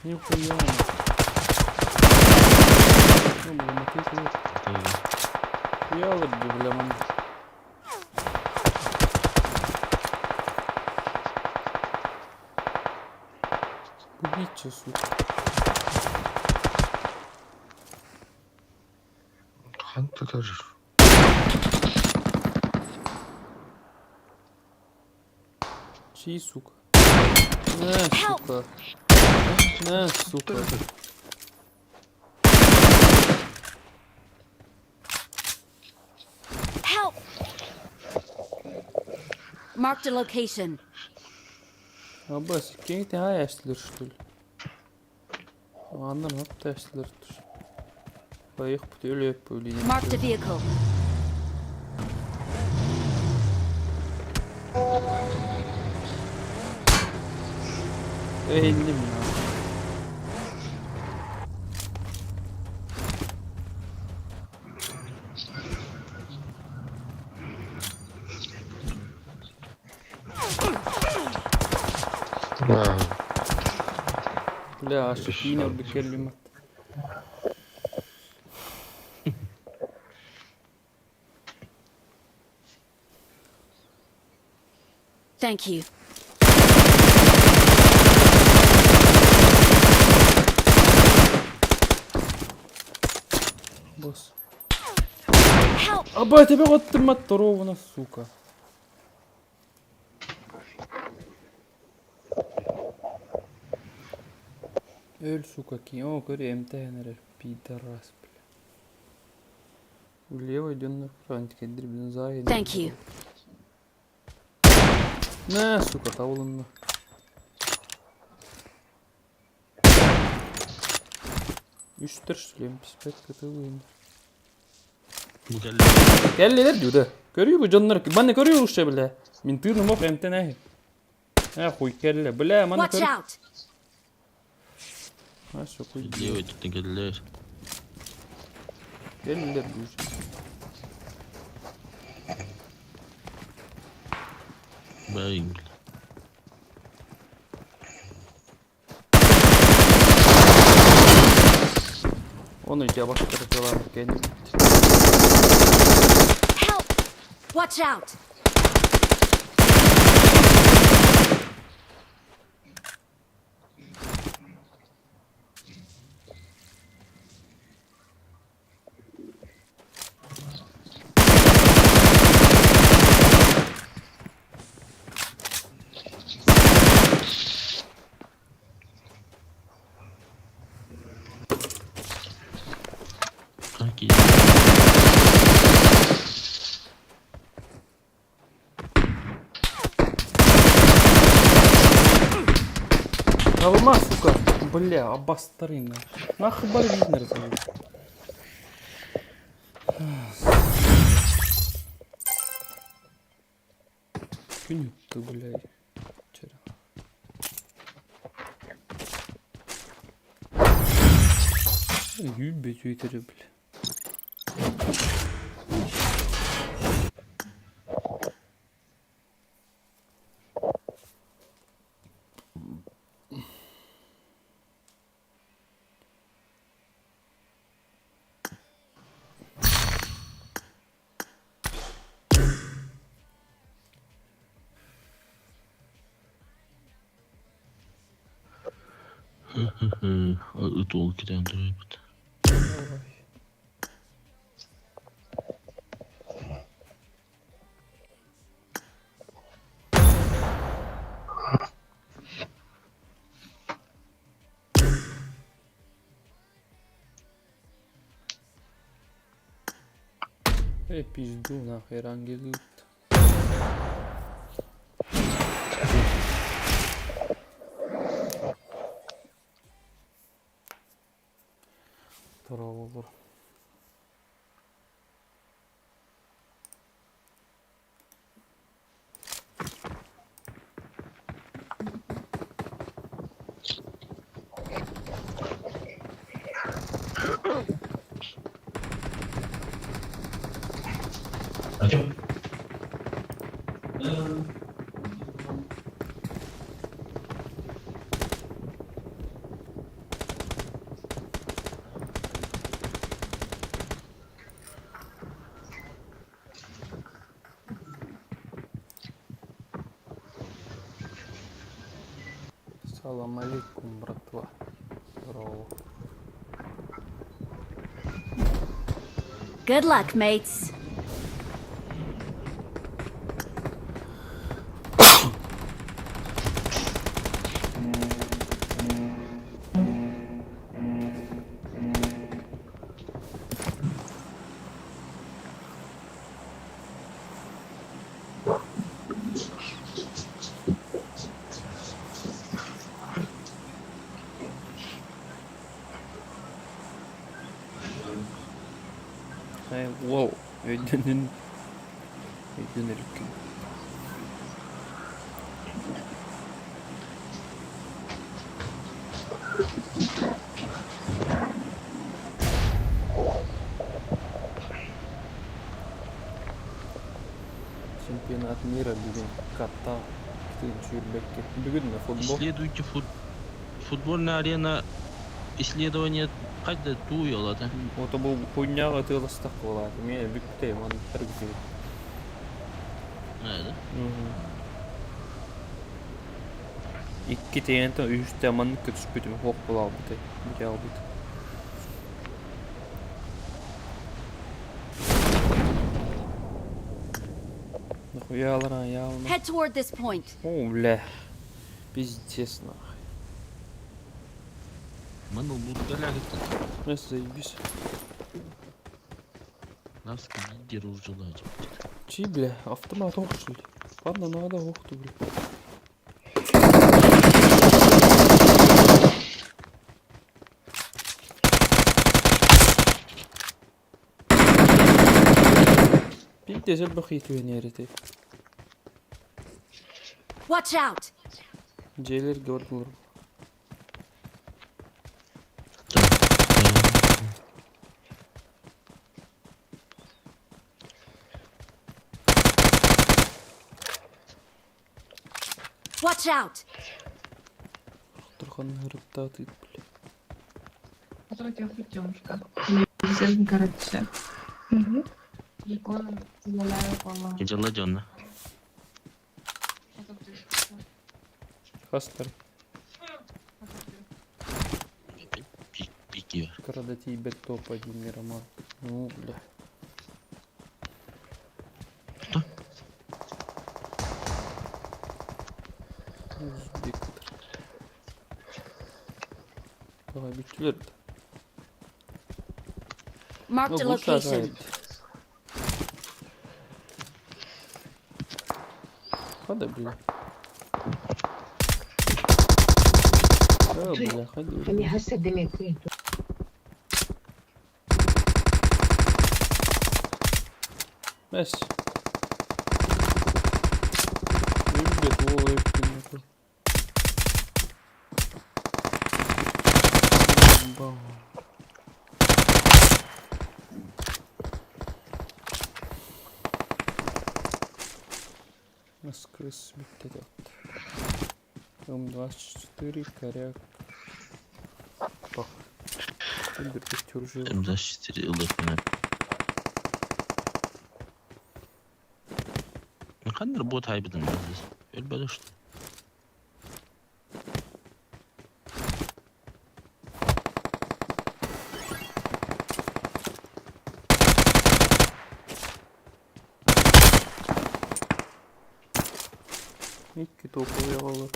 Нихуя. Ну, блин, мотык. Я вот бля, ман. Убить, сука. Ханта даже. Чьи, сука? На, сука. На, сука. Help! Marked a location. Abbas, quem tem a Estler, что ли? Ладно, ну, Estler. Поехал, или повлияет. Marked a vehicle. Ey, indim ya. Бля, аж меня бекелимат. Thank you. Босс. Help! Аба, тебя вот ты моторована, сука. Öl сука, кино, говори, МТНР, пидорас, бля. Влево идем направо, теперь блин, сзади. Thank you. На, сука, тавылынна. Üstler söyleyeyim, pis katılıyım. Bu geldi. Geldiler diyor da. Görüyor bu canlar. Bana görüyor işte bile. Min tırnı mok emte ne? Ha koy kelle. Bile bana Watch görüyor. out! Ha şu koy. Geliyor ötütte geldiler. Geldiler bu işte. Bayım. Onu ya başka taraflar kendi. Help! Watch out! Kanki. Алма, сука. Бля, обострина. Нахуй барвинер зовут. Финю ты, блядь. Вчера. Юбить ветер, бля. Itol kiren duruyor. Пизду нахер ангелут. Здорово, бро. Салам алейкум, братва. Здорово. Good luck, mates. Hey, wow. Ödünün ilkin. Чемпионат мира бүгін катта жүрбекке. Бүгін футбол. Исследуйте футбольная арена. Исследование қайда туй олады? Ото бұл хуйняға тылыстық болады. Мен бүктейм, оны біргізейм. Әді? Ikki teyente üstte manlık kötüsü bütüm. Hok bula aldı. Bir aldı. Nахуя ялна. Head toward this point. О, бля. Пиздец нахуй. Мана лутгаля гітті. Нас заебись. Нас лидер ужылады. Чи, бля, автомат ох, что ли? Ладно, надо охту, бля. Пиздец, бахит венерите. Watch out! Jailer gördüm. Watch out! Турхан хырытта атыйт, бля. Против Артемушка. Короче. Икону гуляю по вам. Кенжала Джонна. Хастер. Пики var. Karada Tibet top один мироман. Ну, бля. Что? Узбек. Давай, биттилер. Marked a Ну, location. шагает. Ходи, бля. Да, бля, ходи. Mes. Ülbet o hepsini. Bam. Насквозь метод. М24 коряк. Бах. Ülbet bir жил. М24 ылык. Қандай работа айбыдың өзі? Өлбәді ұшты. İki topu yakalar.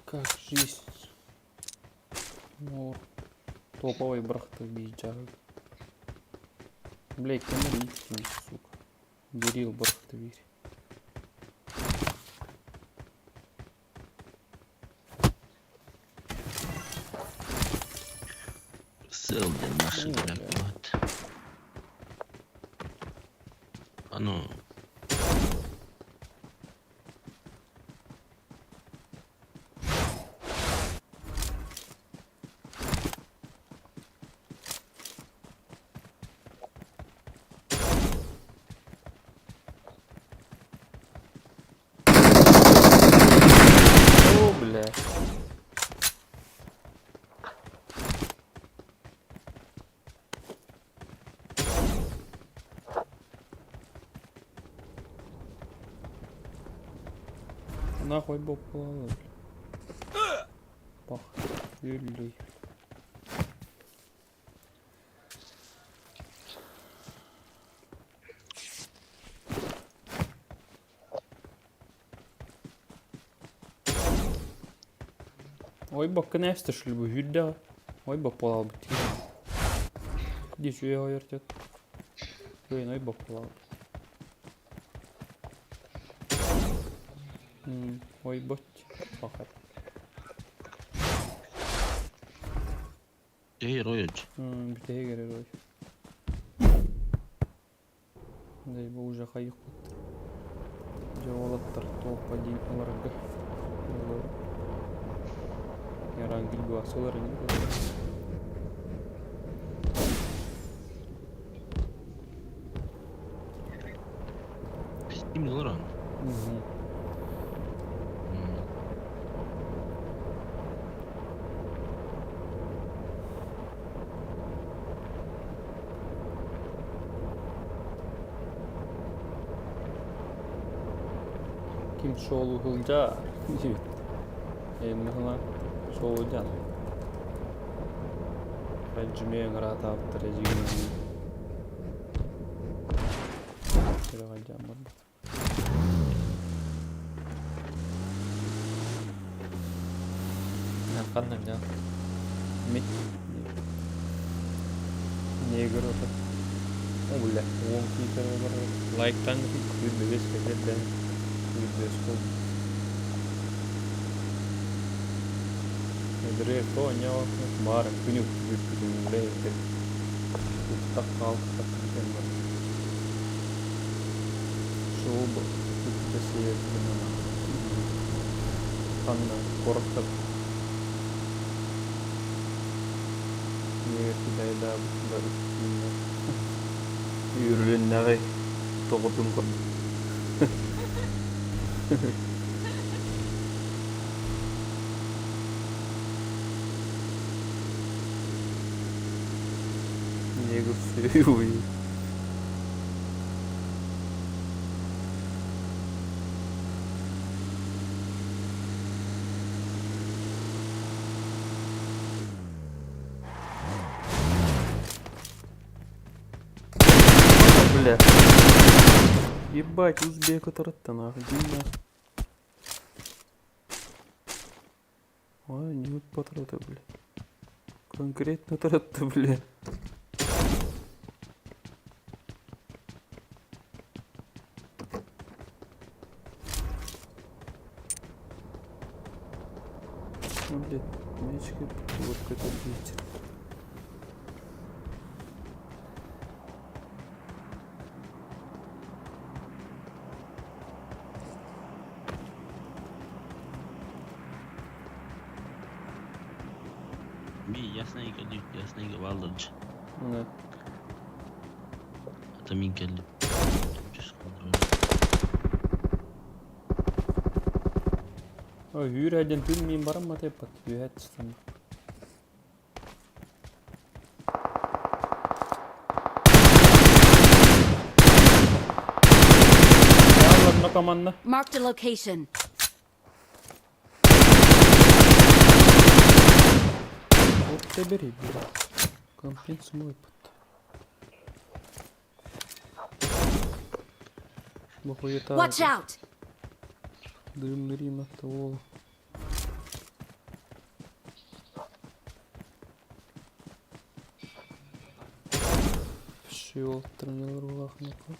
Как жизнь. Ну, топовый брахта бейджаг. Блять, ты налитый, сука. Берил брахта весь. Селден наши, бля, вот. А ну. О, бля. Нахуй бог плавал. Пах. Юлей. Ой, бак nästa skulle bu hydda. Oi, bak palal bu. Где же я вертят? Ой, ой, бак palal. Ой, бот. Пахать. Эй, Рояч. Bir de gelir oy. Дай bu уже хайық бұттыр. Жауалаттар топ один оларға. Ярангил bu asılır ne? Пиздим Лоран. Kim şoğlu hılca? Emmi hıla şoğlu can. Rajmiye ngarata aptır ejigini. Şuraya can var. Kandım ya. Mit. Niye görüyorsun? O bile. 10 kişi var. Like'tan bir bebeş kadar Видео Эдре то нява мар кнюк выпиле так кал так контент шоу тут все Анна коротко не кидай да yürürlenleri to'g'dim qildim Nego feio. Бля. Ебать, узбек оторотта нахуй. Ой, не вот потроты, бля. Конкретно оторотта, бля. Ну, блядь, мячки, вот какой-то ветер. яснайга валдырчы. Да. Это мен келдім. Ой, Юрий один фильм мен барам ма тепат. Юрий стан. команда. Marked a location. Вот ты бери, блядь. Компенс мой пот. Бахуета. Watch out! Дымный Рим от того. Щел тренировал нахуй.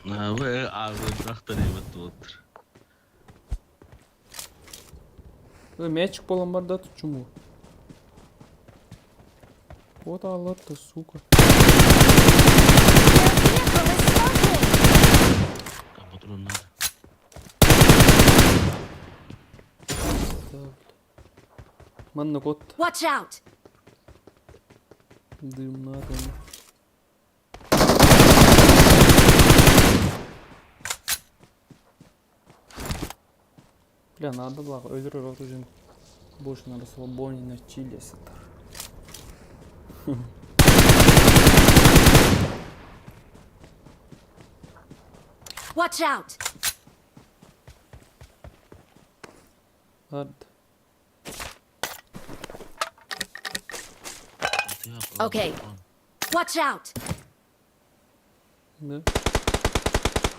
Вы трактор ебет отыр. Мячик полон барда тут чему? Вот алло-то, сука. Their vehicle is smoking! Патрон надо. Манна кот. Watch out! Дым надо. Бля, надо было öldürür отужим. Больше надо слабони на чили сатар. Watch out! Hadi. Okay. Watch out! Да.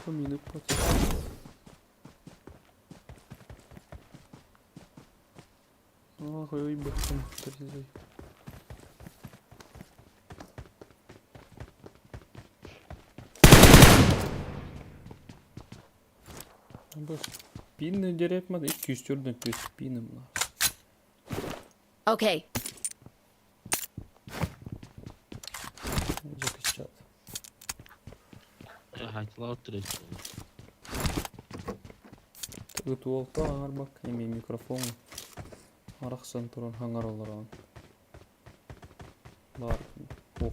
Поминок пот. Ах, ой, бахтам, трезай. Бas. Pinni direkt mi? 200 türden kötü pinim la. Okay. Закачат. Haytlar direkt. Тыгыт олта аңар бак, эми микрофон. Араксан туран хаңар оларан. Бар. Ох.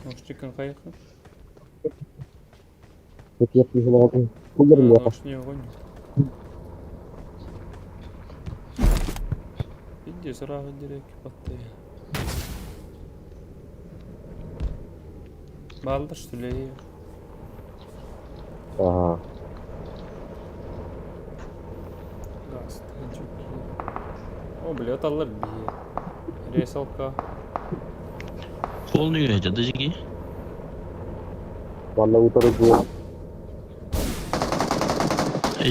Ошчикан кайхы. Ошне огонь. Иди сразу директ патты. Балда что ли? Ага. Газ. О, блядь, аллар би. Рейсалка. Kol niye cadı cigi? Vallahi utarıcı.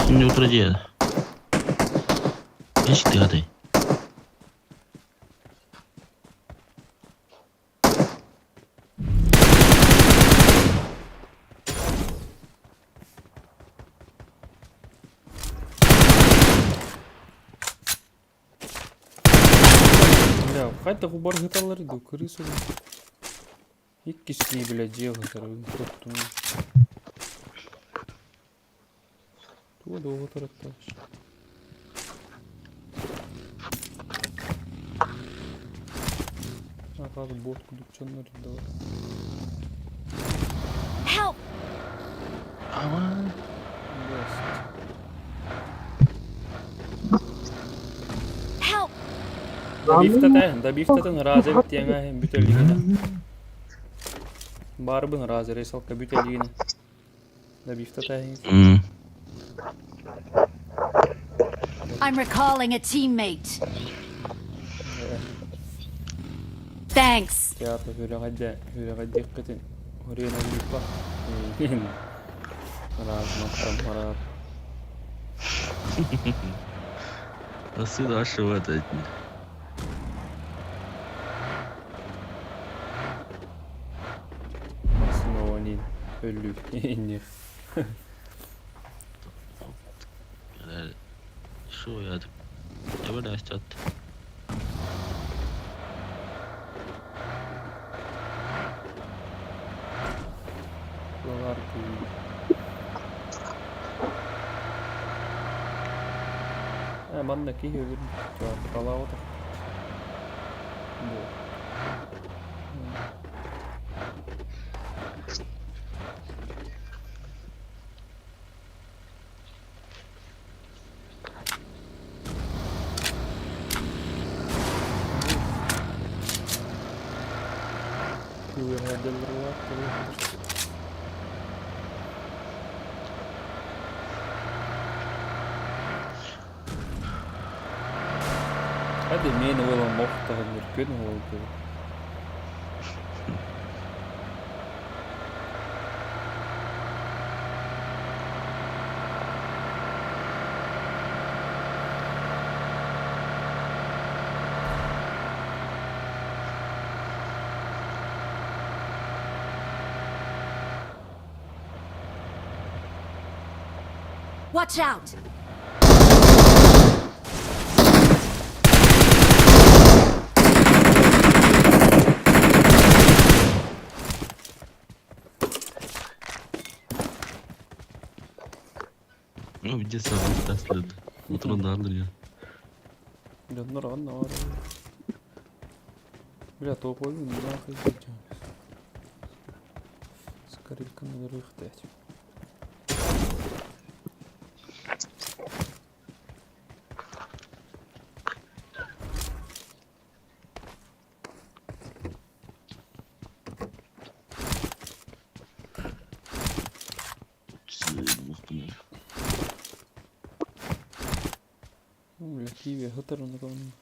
Şimdi oturacağız. Ne çıktı hadi? Бля, хай-то губар гиталары до крысу. Иккисни, блядь, делай, второй. Туа долго таратташ. Ага, ботку дукчанlar давай. Help! Aman. Help! Добивтатен разы биттеңа бүтөлигине. Барбын разы рейсалка бүтөлигине. Добивтатен. I'm recalling a teammate. Thanks. Театр hüle dikkatin. Oraya bir bak. Razmattan marar. Nasıl da aşağı da etmiyor. Снова не ölü inir. Yani şu ya. Evet açtı. Dolar kuyu. Bana ki ölür. Cevap kalağı da. Bu. هذا الرواق هذا مين هو المقطع المركن هو كده Watch out! Bir de sabit tasladı. Oturan dağılır ya. Canlar anla var. Бля, топовый нахуй сейчас. Скорилька надо рыхтать. Бля, киви, готово на главном.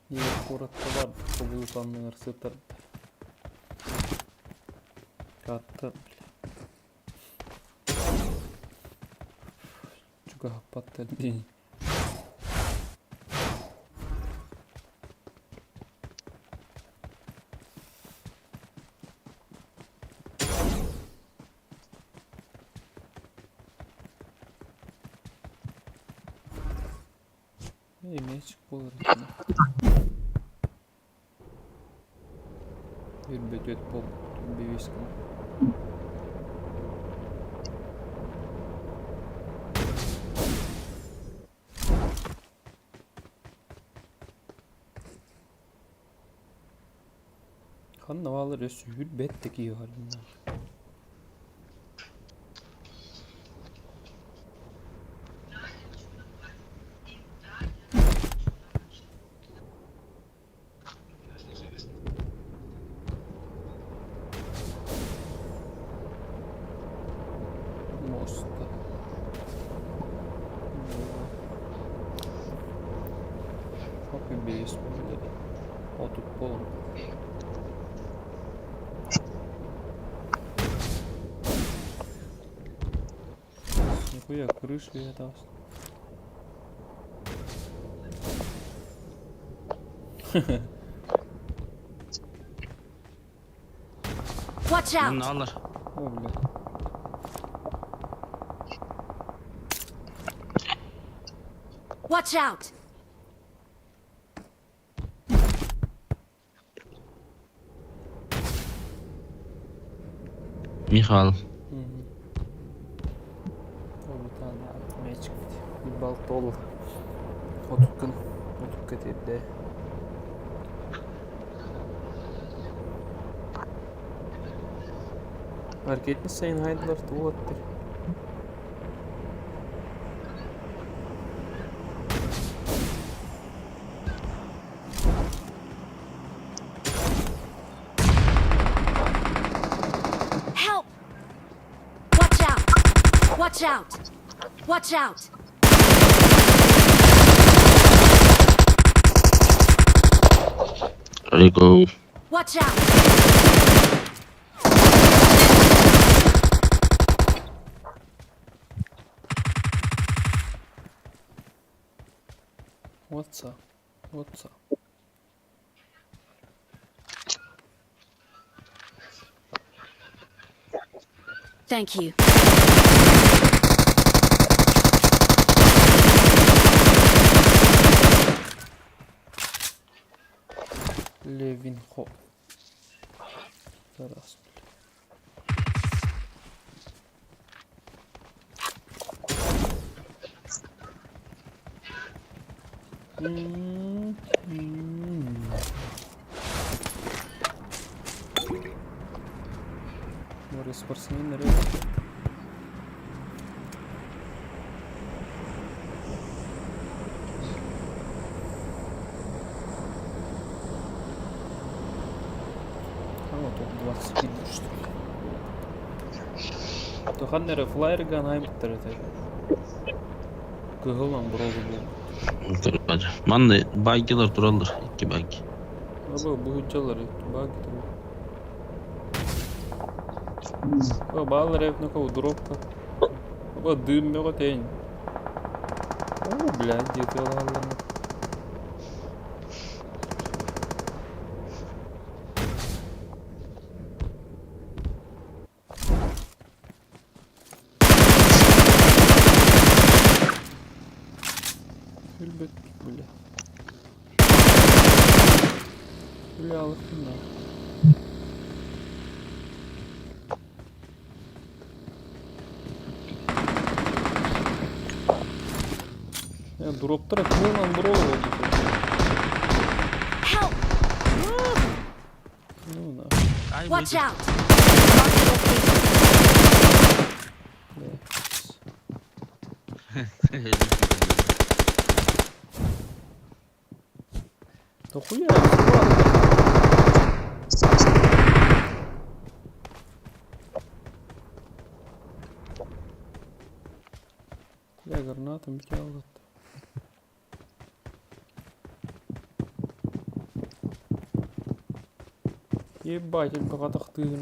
И коротко var, komutanlar sırtlar. Katta bile. Juga patladı. Мячик полностью. Бьет пол бивиском. Kanavalar üstü betteki halinde. Mosta. Copy base böyle. Otup polum. Нихуя, крыши я дал. Watch Lan out! ağlar. О, бля. Watch out! Michal. Bir tane atmaya çıktı. Bir bal dolu. Otukun. Otuk getirdi. Fark etmişsen haydiler tuvattır. Help! Watch out! Watch out! Watch out! Ready go. Watch out! What's up? What's up? Thank you. Levin Ho. Zaraz. спортсменler. Ama top 22 düştü. Тохан нere flyer gun аймактар атайды. Кыгылман бұролы болды. Тұрады. Манда байгилар туралдыр. 2 байги. Аба бұғытчалар баг тұру. Аба балар әпні қау дропқа. Аба дым меға тәйін. О, блядь, деті алғаларына.Ülbet böyle. Böyle alırsın da. Ya drop'ta kılman bro oldu. Help! Ne oldu? Watch out! Да хуя? Я гранатом битал. Ебать, он пока тахты.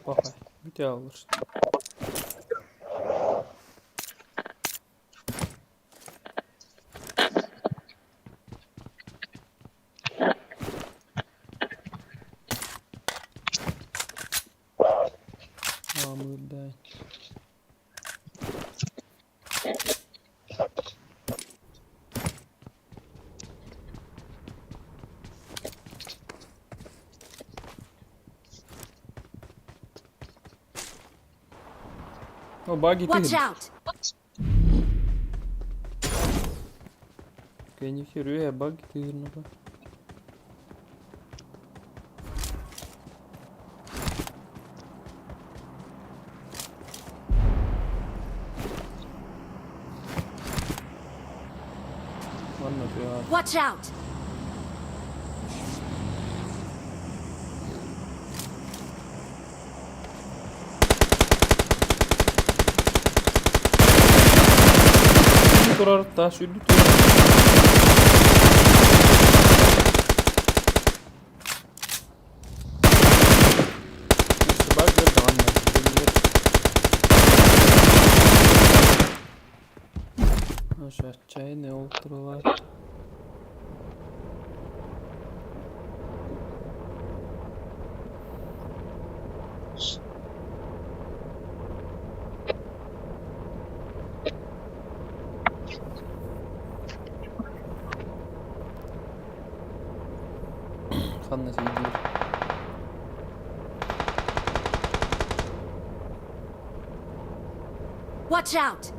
Баха, битал лучше. Да. О, баги ты. Watch out! Я не херю, я баги ты. Watch out! Durar taş ülü Aşağı çay ne oldular? Kanlı şey değil. Watch out!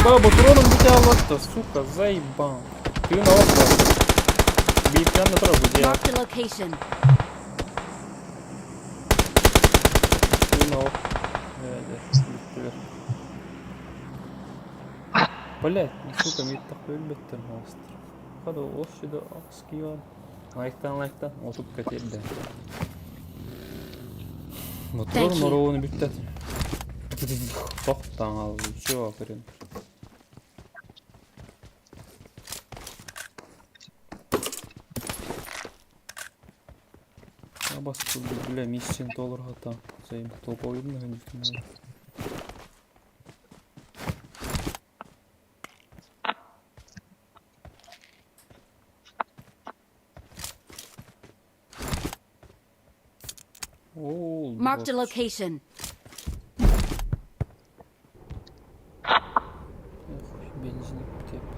Баба, троном бутяло-то, сука, заебал. Ты на окна. Бей прямо на траву, где? Mark the location. Ты на окна. Блять, сука, мид такой беттер монстр. Hadi o şurada askıyor. Like'tan otup kaçırdı. Motorun orovunu bitti. Toktan aldı. Şu aferin. Я баску, бля, миссин доллар хата. Займ топовый механизм. Marked a location. Benzinlik bityapti.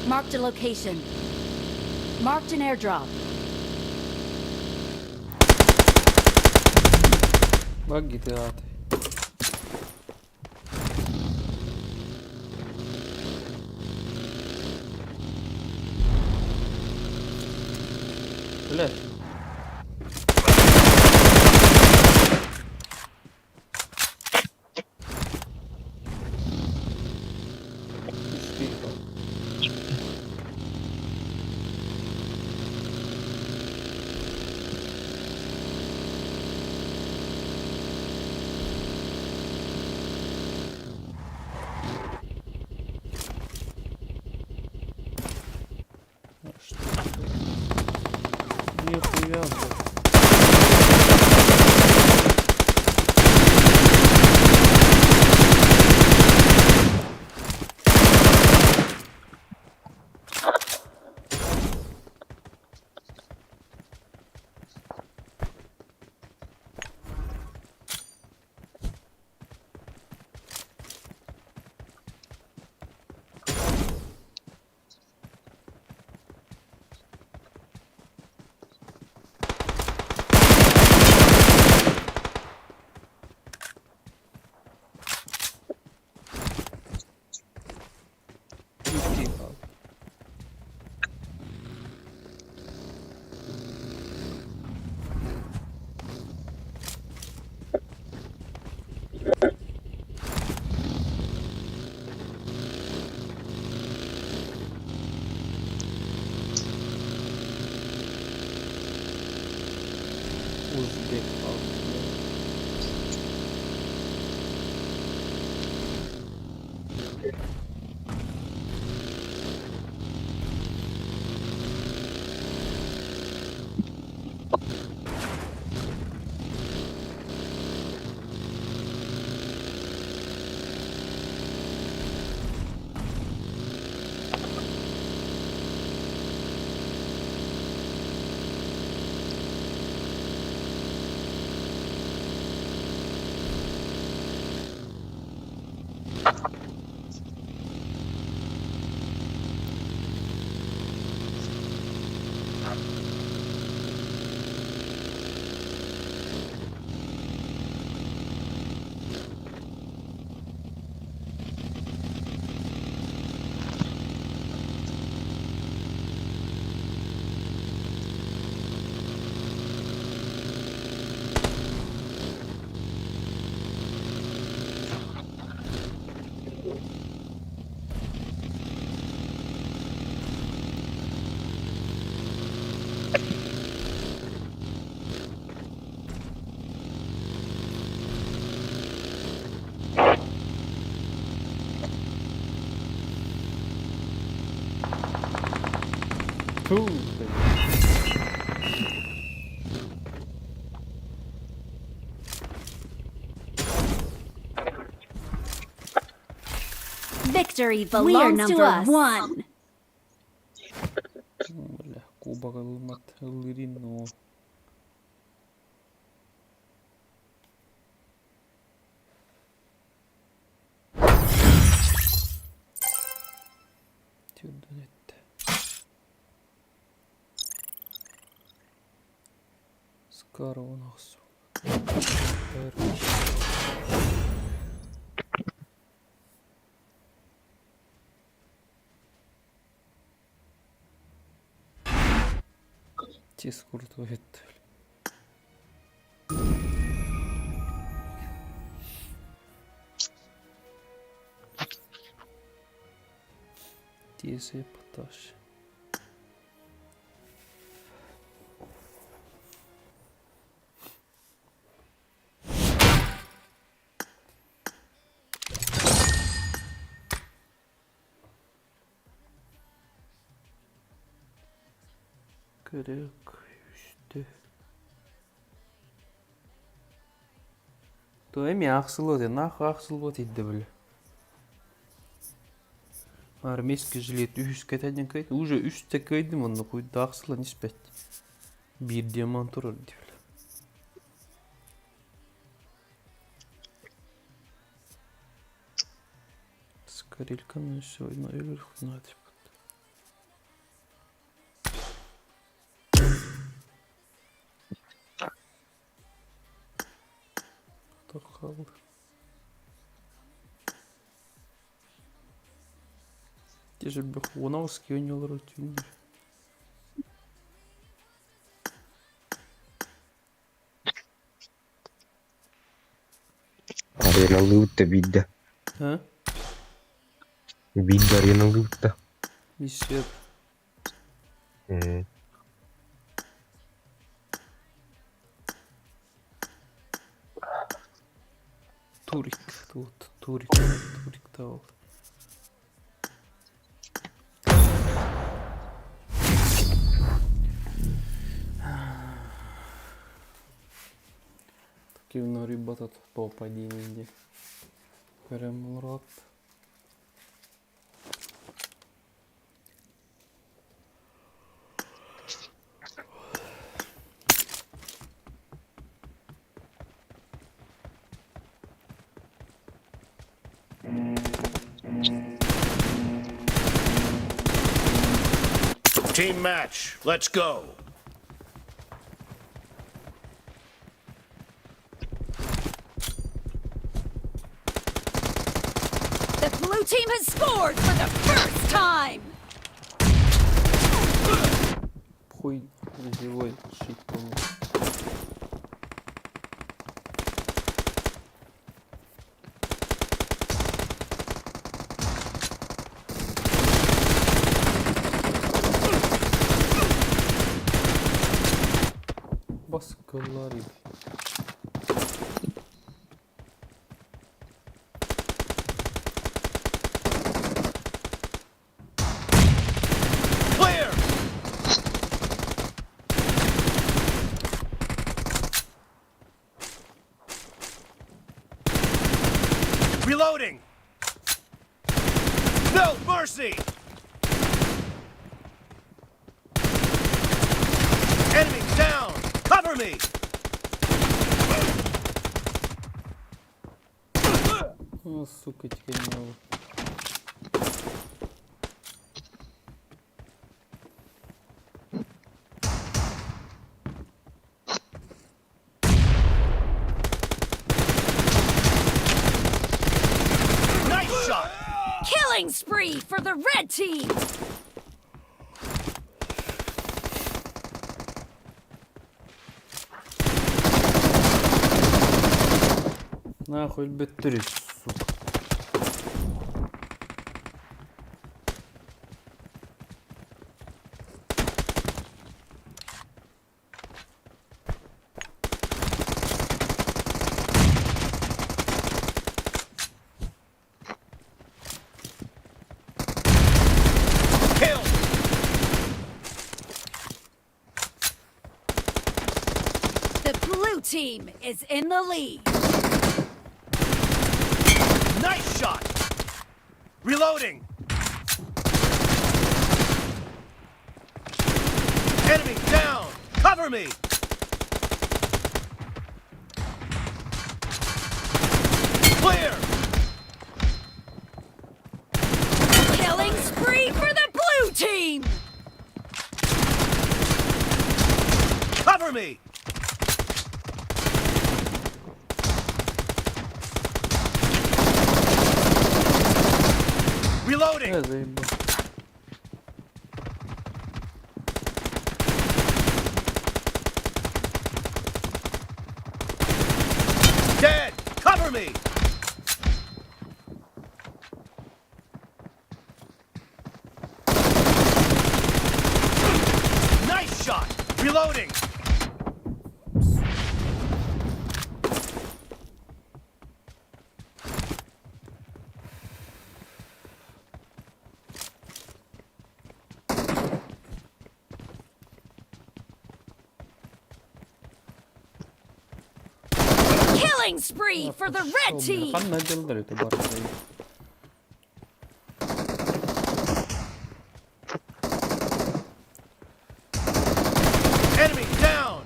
Marked a location. Marked an airdrop. Bak gidiyor hadi. Öyle. Нихуя, блядь. Uzbek halkı. Puh. Victory belongs to us. One. Бля, кубок алмат ылырино. Tünden etti. Скоро нахсу. Тез kurtuluyor. Тез эпатаж. Кырык. Tüh. То эми ақсыл өте, нақ ақсыл өте еді білі. Армейский жилет үске тәден көйді. Уже үсте көйдім, оны қойды ақсылы неспәт. Bir diamant тұрыр деп. Скорелька, ну сегодня наверх надо. Кто қалды? Те же бы хуновский ойнал рутин. Arenalı utta bidde. А? Bidde arenalı utta. Миссия. Турик. Тут Турик. Турик дал. Такие ребята по падению. Прям рад. Team match. Let's go. The blue team has scored for the first time! Хуй живой шить помню. Баскалари. Clear. Reloading. No mercy. Enemy down. Cover me. О, сука, теперь не могу. Nice shot. Killing spree for the red team! Нахуй беттери, сука. Kill. The blue team is in the lead. Nice shot. Reloading. Enemy down. Cover me. Clear. Killing spree for the blue team! Cover me. Reloading. Заебал. Dead. Cover me. Nice shot. Reloading. Killing spree for the red team. Kanna acılıdır öte bu arada. Enemy down!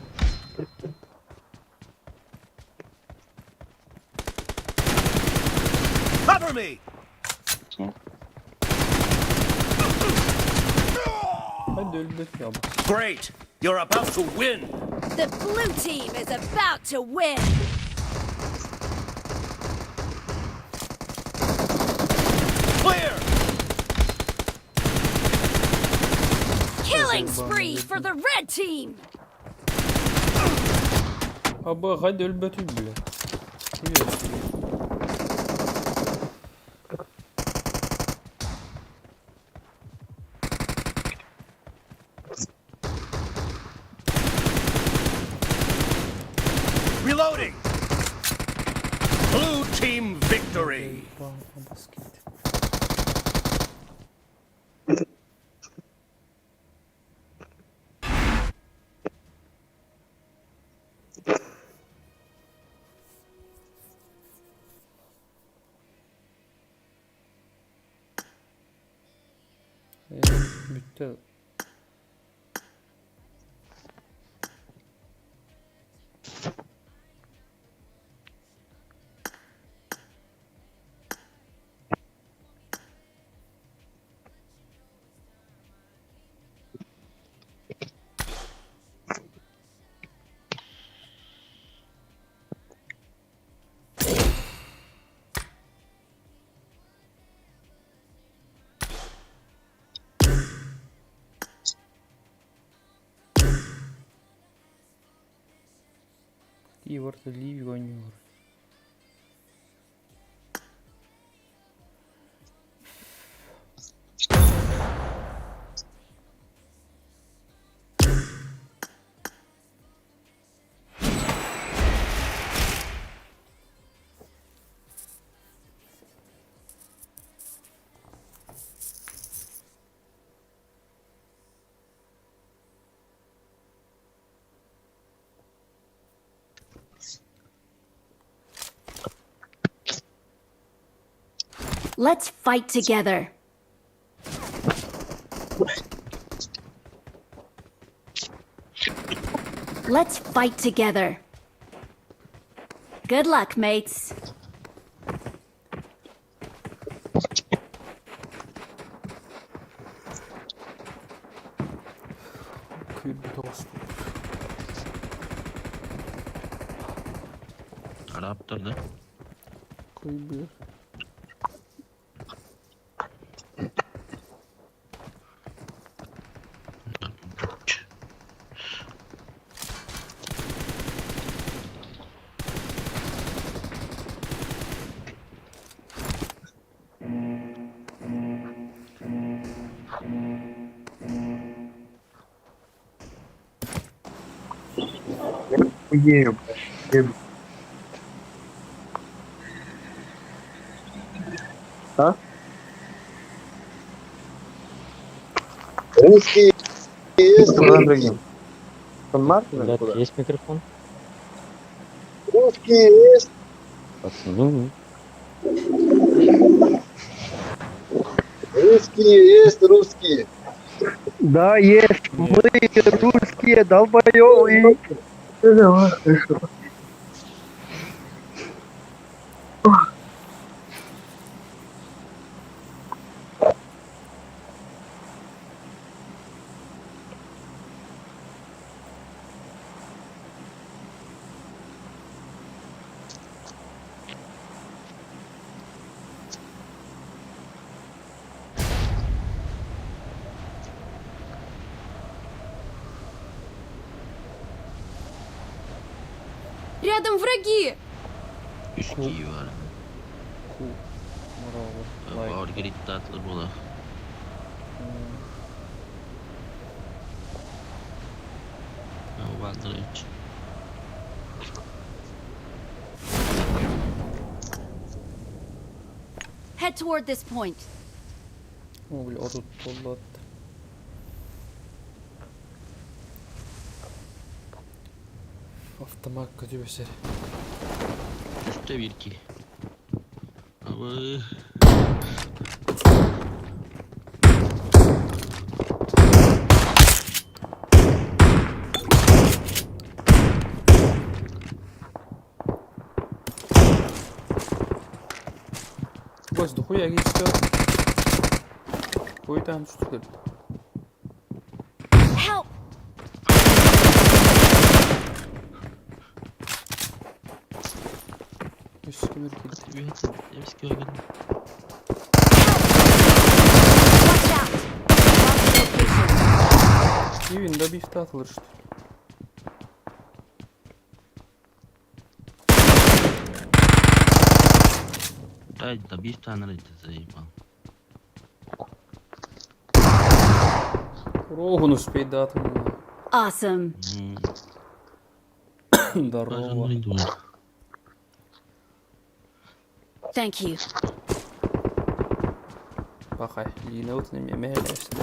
Cover me! Hadi öldük ya bak. Great! You're about to win! The blue team is about to win. Clear! Killing spree for the red team. Ha bak hadi öl betül bile. Biliyorsun. Reloading! Blue team victory! Vay, basket. Bitti. І вартові гонюр. Let's fight together. Let's fight together. Good luck, mates. Kıymet olsun. Arap'tırdı. Kıymet. Уею, А? Русский есть, Куда другим? Мартин? Ребят, есть микрофон? Русские есть. Пацаны. Русские есть, русские. Да, есть. Мы русские долбоёбы. Давай, хорошо. Рядом враги! Üsküyü var. Bravo. Like. Ağır gelip tatlı bula. Valdır hiç. Head toward this point. O bile arut bollat. Автомат kötü bir şey. 3'te 1-2. Abi. Воздух, я гейстер. Ой, там что ли? Help! Üstü bir kill. Evet. Hepsi gördüm. Watch out! Mark the location. Evinde bir iftah atılır işte. Да, bir tane de заебал. Рогун успеть дати. Awesome. Здорово. Thank you. Bakay, yine otun yemeğe işte.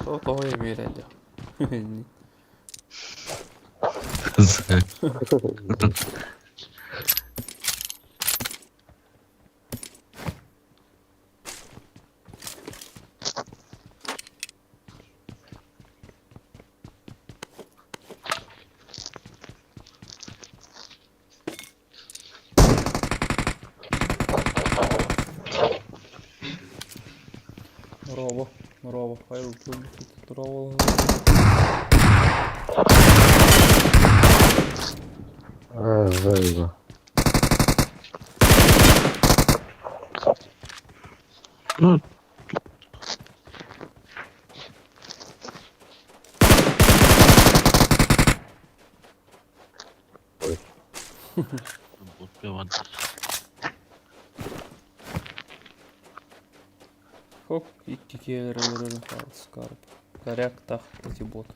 O da yemeğe de. Здорово, здорово, Хайл, здорово. Зайва. Ну, вот пивать. Хоп, iki kere vururum kaldı skarp. Garyak tak эти бот.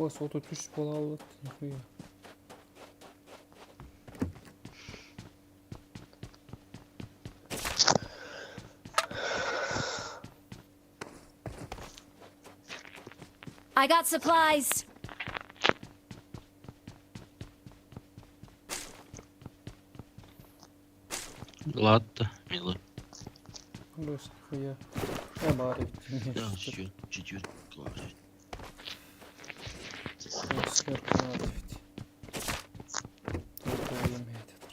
Ой, соты түш бола алды. Нихуя. I got supplies. Ладно, мило. Лёс, нихуя. Я бары. Да, счет 4 класс. Сверху надо ведь. Только yemeğe dedir.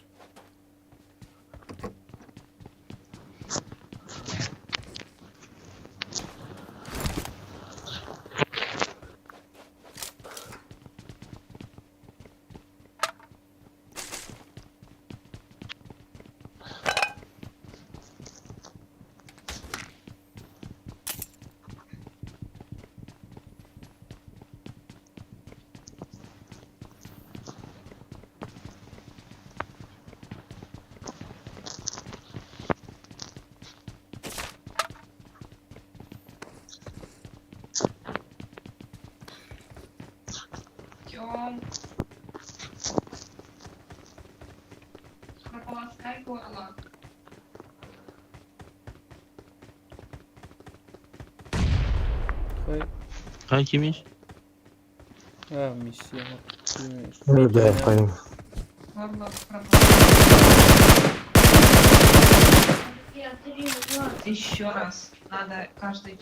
Тём. Прополоскай горло. Kay kimmiş? Ha misya. Bilmiyorum. Öyle Yani- yapayım. Ладно, еще раз. Надо каждый...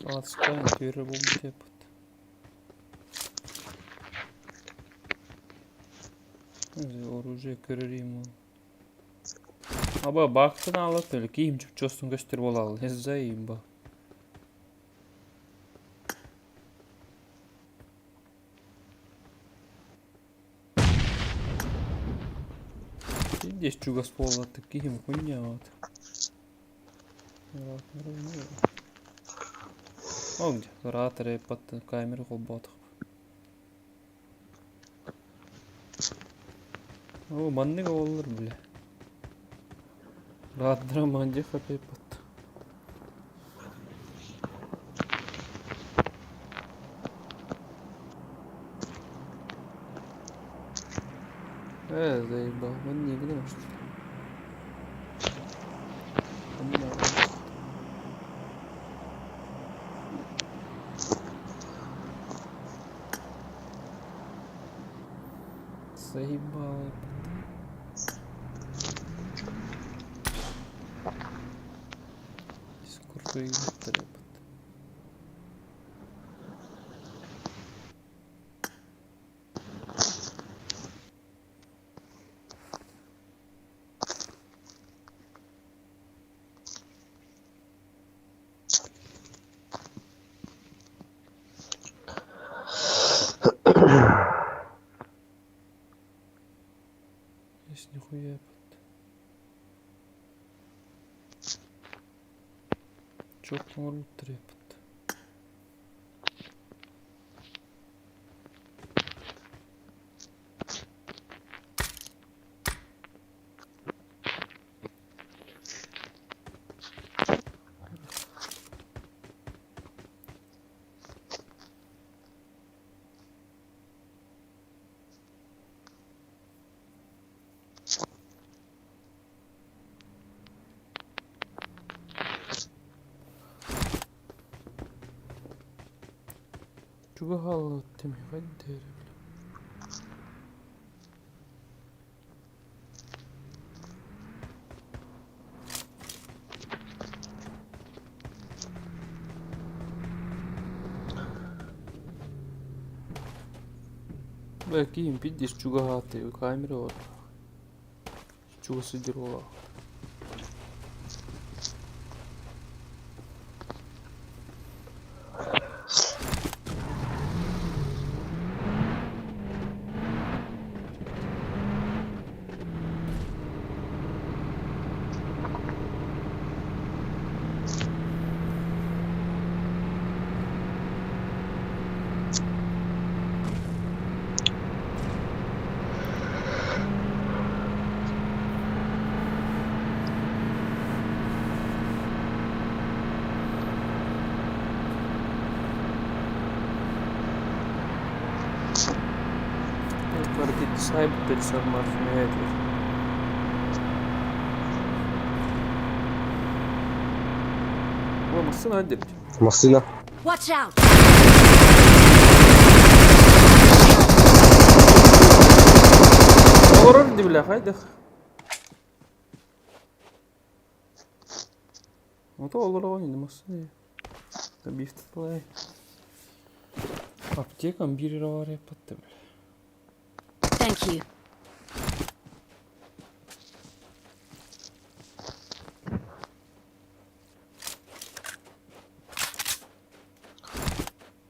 Отскань, первый тепот. Оружие көрерим. Аба бактын алып эле кийим чөпчөстүн көстөрүп алалы. Эзайым ба. Здесь чугас полаты кийим хуйня вот. О, где? Раторы под камеру колботах. О, манныга болор, бля. Радра манди хапай под. Заебал, манни, где что ли? Заебал. Скоро трепот. Здесь нихуя. Çok normal трепот. Чуга халы оттем, хаддер. Belki impidis чуга хаты, камера вот. Чуга сидела. Partiti sahip sanmaz nedir? Bu mısın hadi. Masina. Watch out! Orun dibile haydi. O da olur oynadı mısın? Tabii iftitlay. Aptekam bir lira var yapattı bile. Thank you.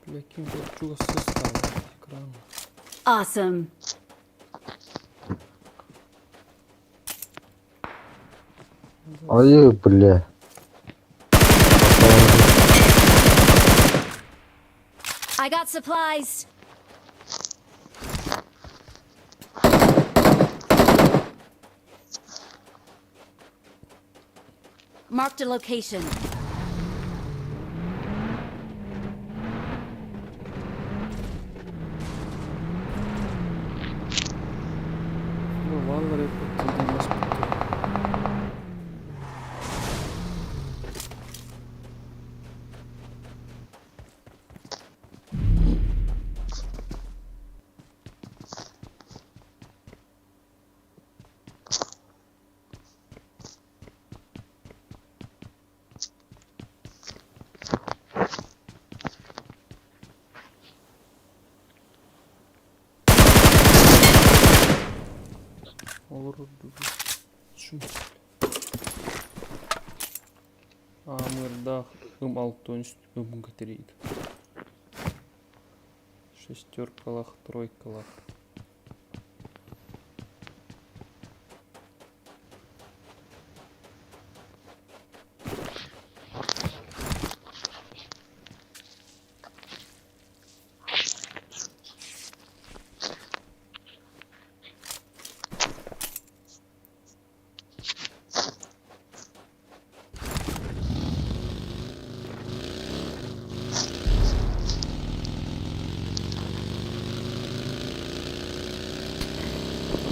Lakin çok ses kaldı ekran. Awesome. Ayı bile. I got supplies. Marked a location. Bu vallahi bilmez. Olur. Şu. Амырда ым 6-13 ым көтерейді. Шестеркалах, тройкалах.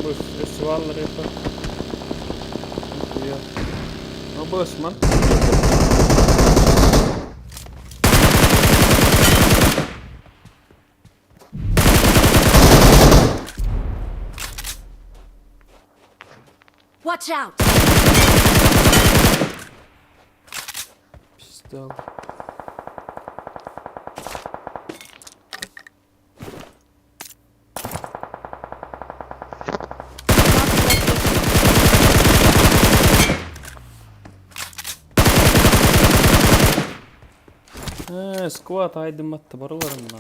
Bus, festivaller even. Ja. Oh bus man. Watch out! Pistol. Squat aydınlattı baralarımla.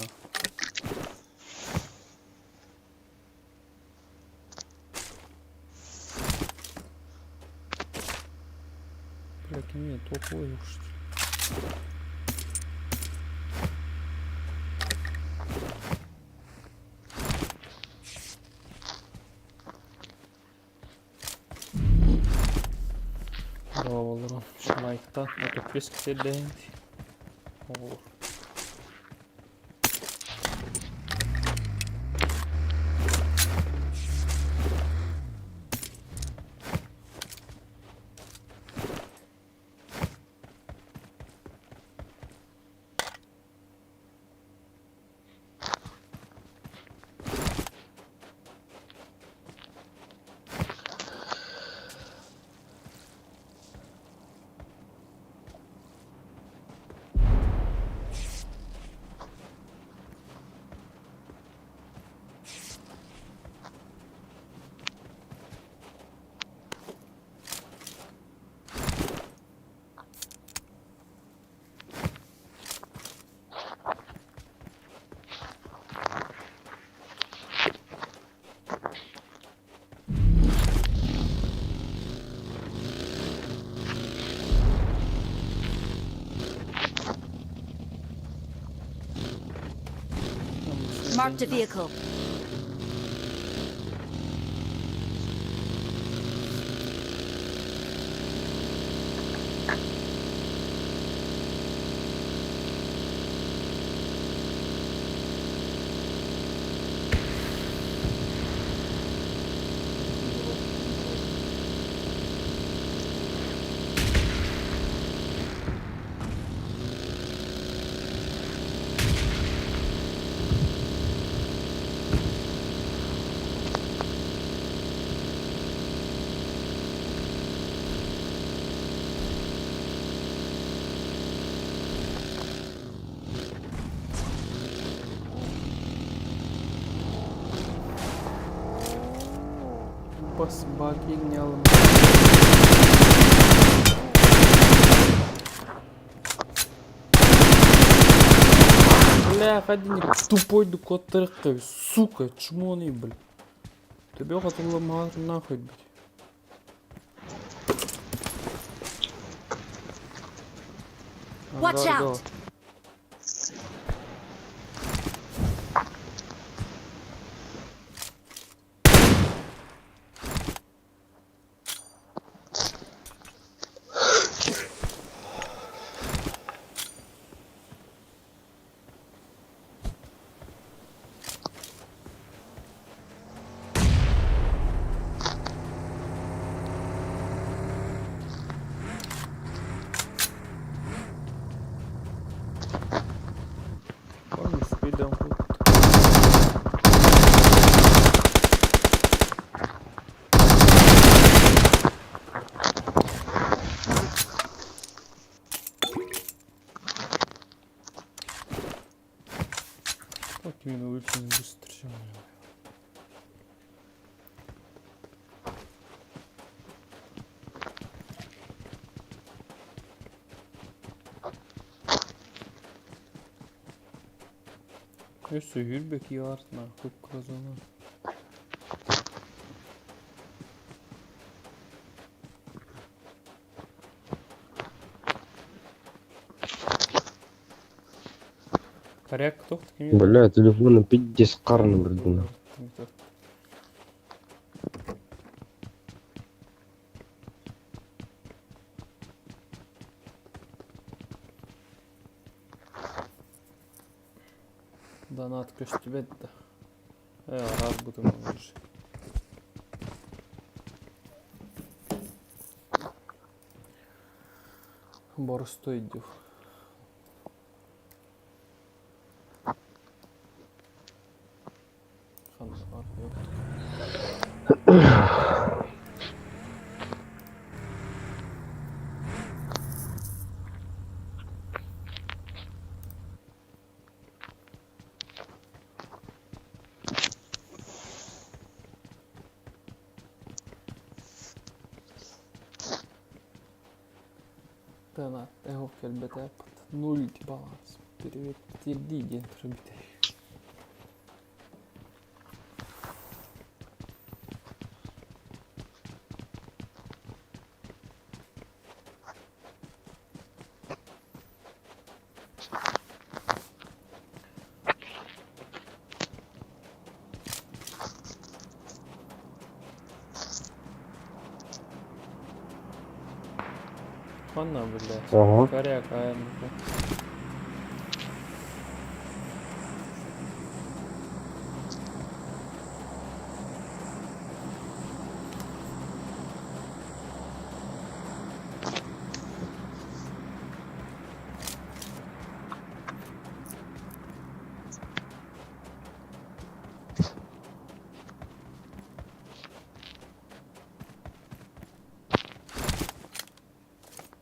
Блять, нет, топовый уж. Bravo lan. Şu like'tan 45 kişi değindi. Olur. Marked a vehicle. Бас баги не алам. Бля, ходи не тупой докотыркой, сука, чмоный, бля. Тебе хотела мазать нахуй, блядь. Watch out! Kimin ölçünü göstereceğim ya. Össü yürübek iyi artma. Kıpkırmızı ona. Коряк тоқты кем еді? Бля, телефоны пиздец қарны бірден. Донат көстібетті. Раз бұдым олар. Борыстой дев. Қаншылар yok. Донат, его келбете под 0 баланс. Привет, телди, пробитый. Ханна, блядь. Ага. Коряк, АМК.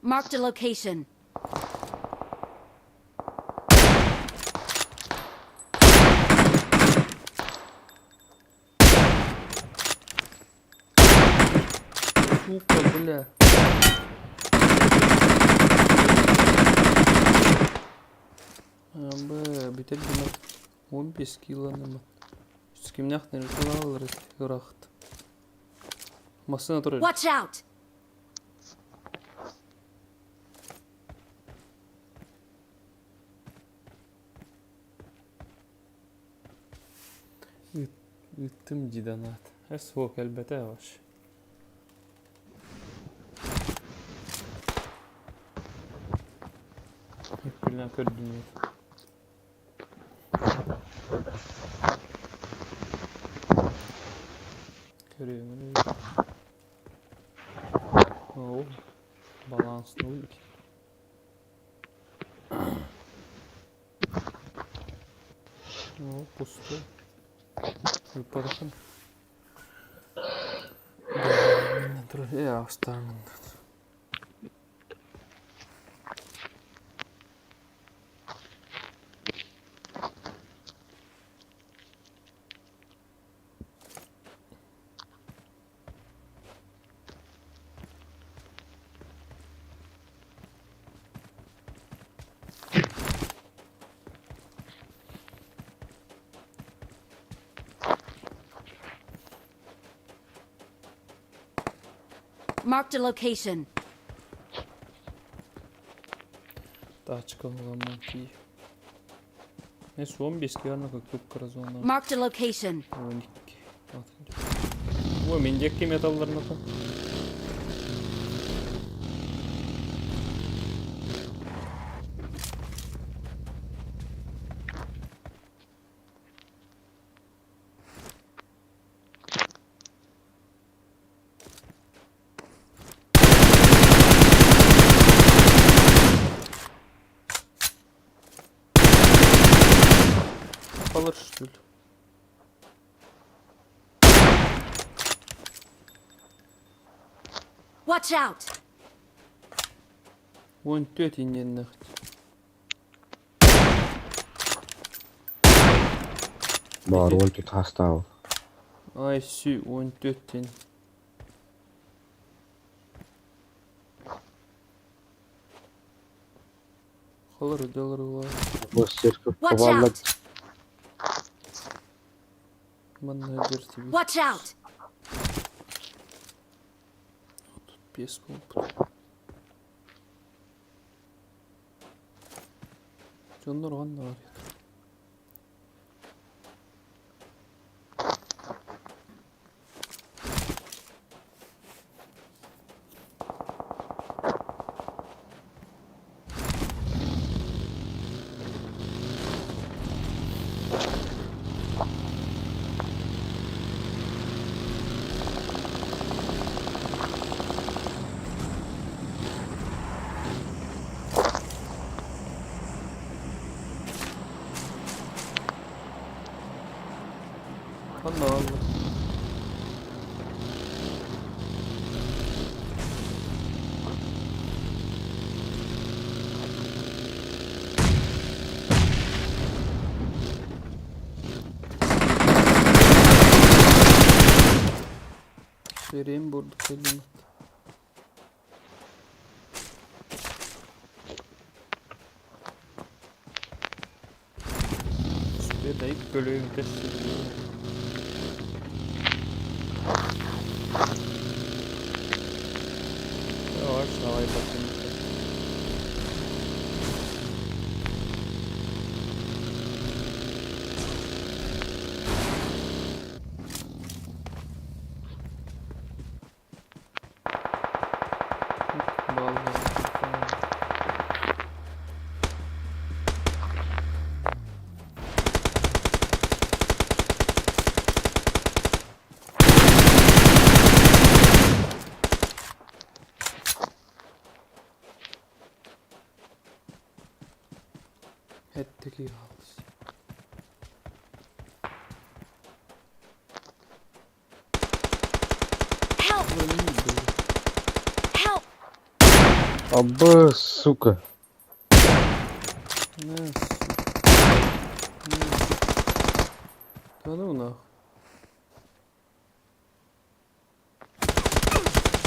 Marked a location. Сука, бля. Бітер демек 15 килоны. С кем нахнер кылалар рахт. Масына турар. Watch out! Üttüm cidanat. Her soğuk elbette yavaş. Hep birine kör dünya. Görüyorum. Oh. Balans 0. Oh, pusto. Выпадахын. Я встану. Marked a location. Тачка ломанки. Несі 15 yarına kakıp kırazonlar. Marked a location. 12. Ой, мендекке металларына там. Kalır что ли? Watch out! Вон тетя не нахуй. Бар, он тут оставил. Ay sü 14'ten. Kalır ödeleri var. Watch out! Bana ödersi bir Watch out! piyes oldu. Canlar var ne var ya. Allah Allah. Vereyim burada kelime. Süper dayıp böyle gösteriyor. Yavaş havaya bakayım. Etteki yalnız. Help! Help! Абы, сука. Ne? Да ну нахуй.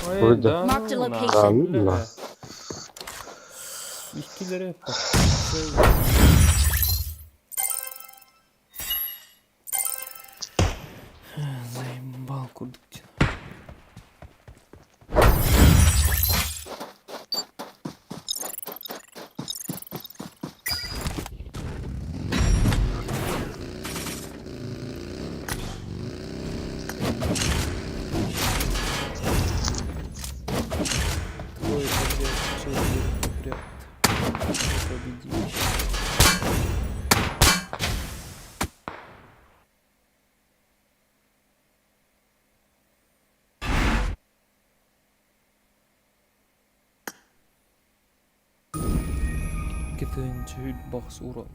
Ay, Burada. da Marked a ну location. nahul Allah. be. İkileri hep bak. Заебал Курдыктин. Твой подряд. Победил. Gidince Hüdbachs Uran.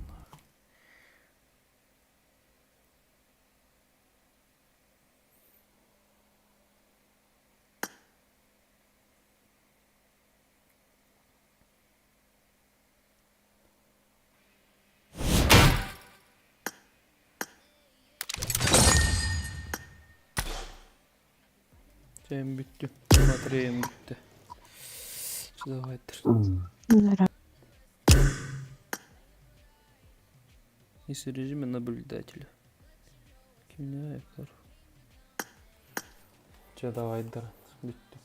Şeyim bitti. Bataryam bitti. Давайте. Из режима наблюдателя. Kimliğe ayaklar. Давай, bitti.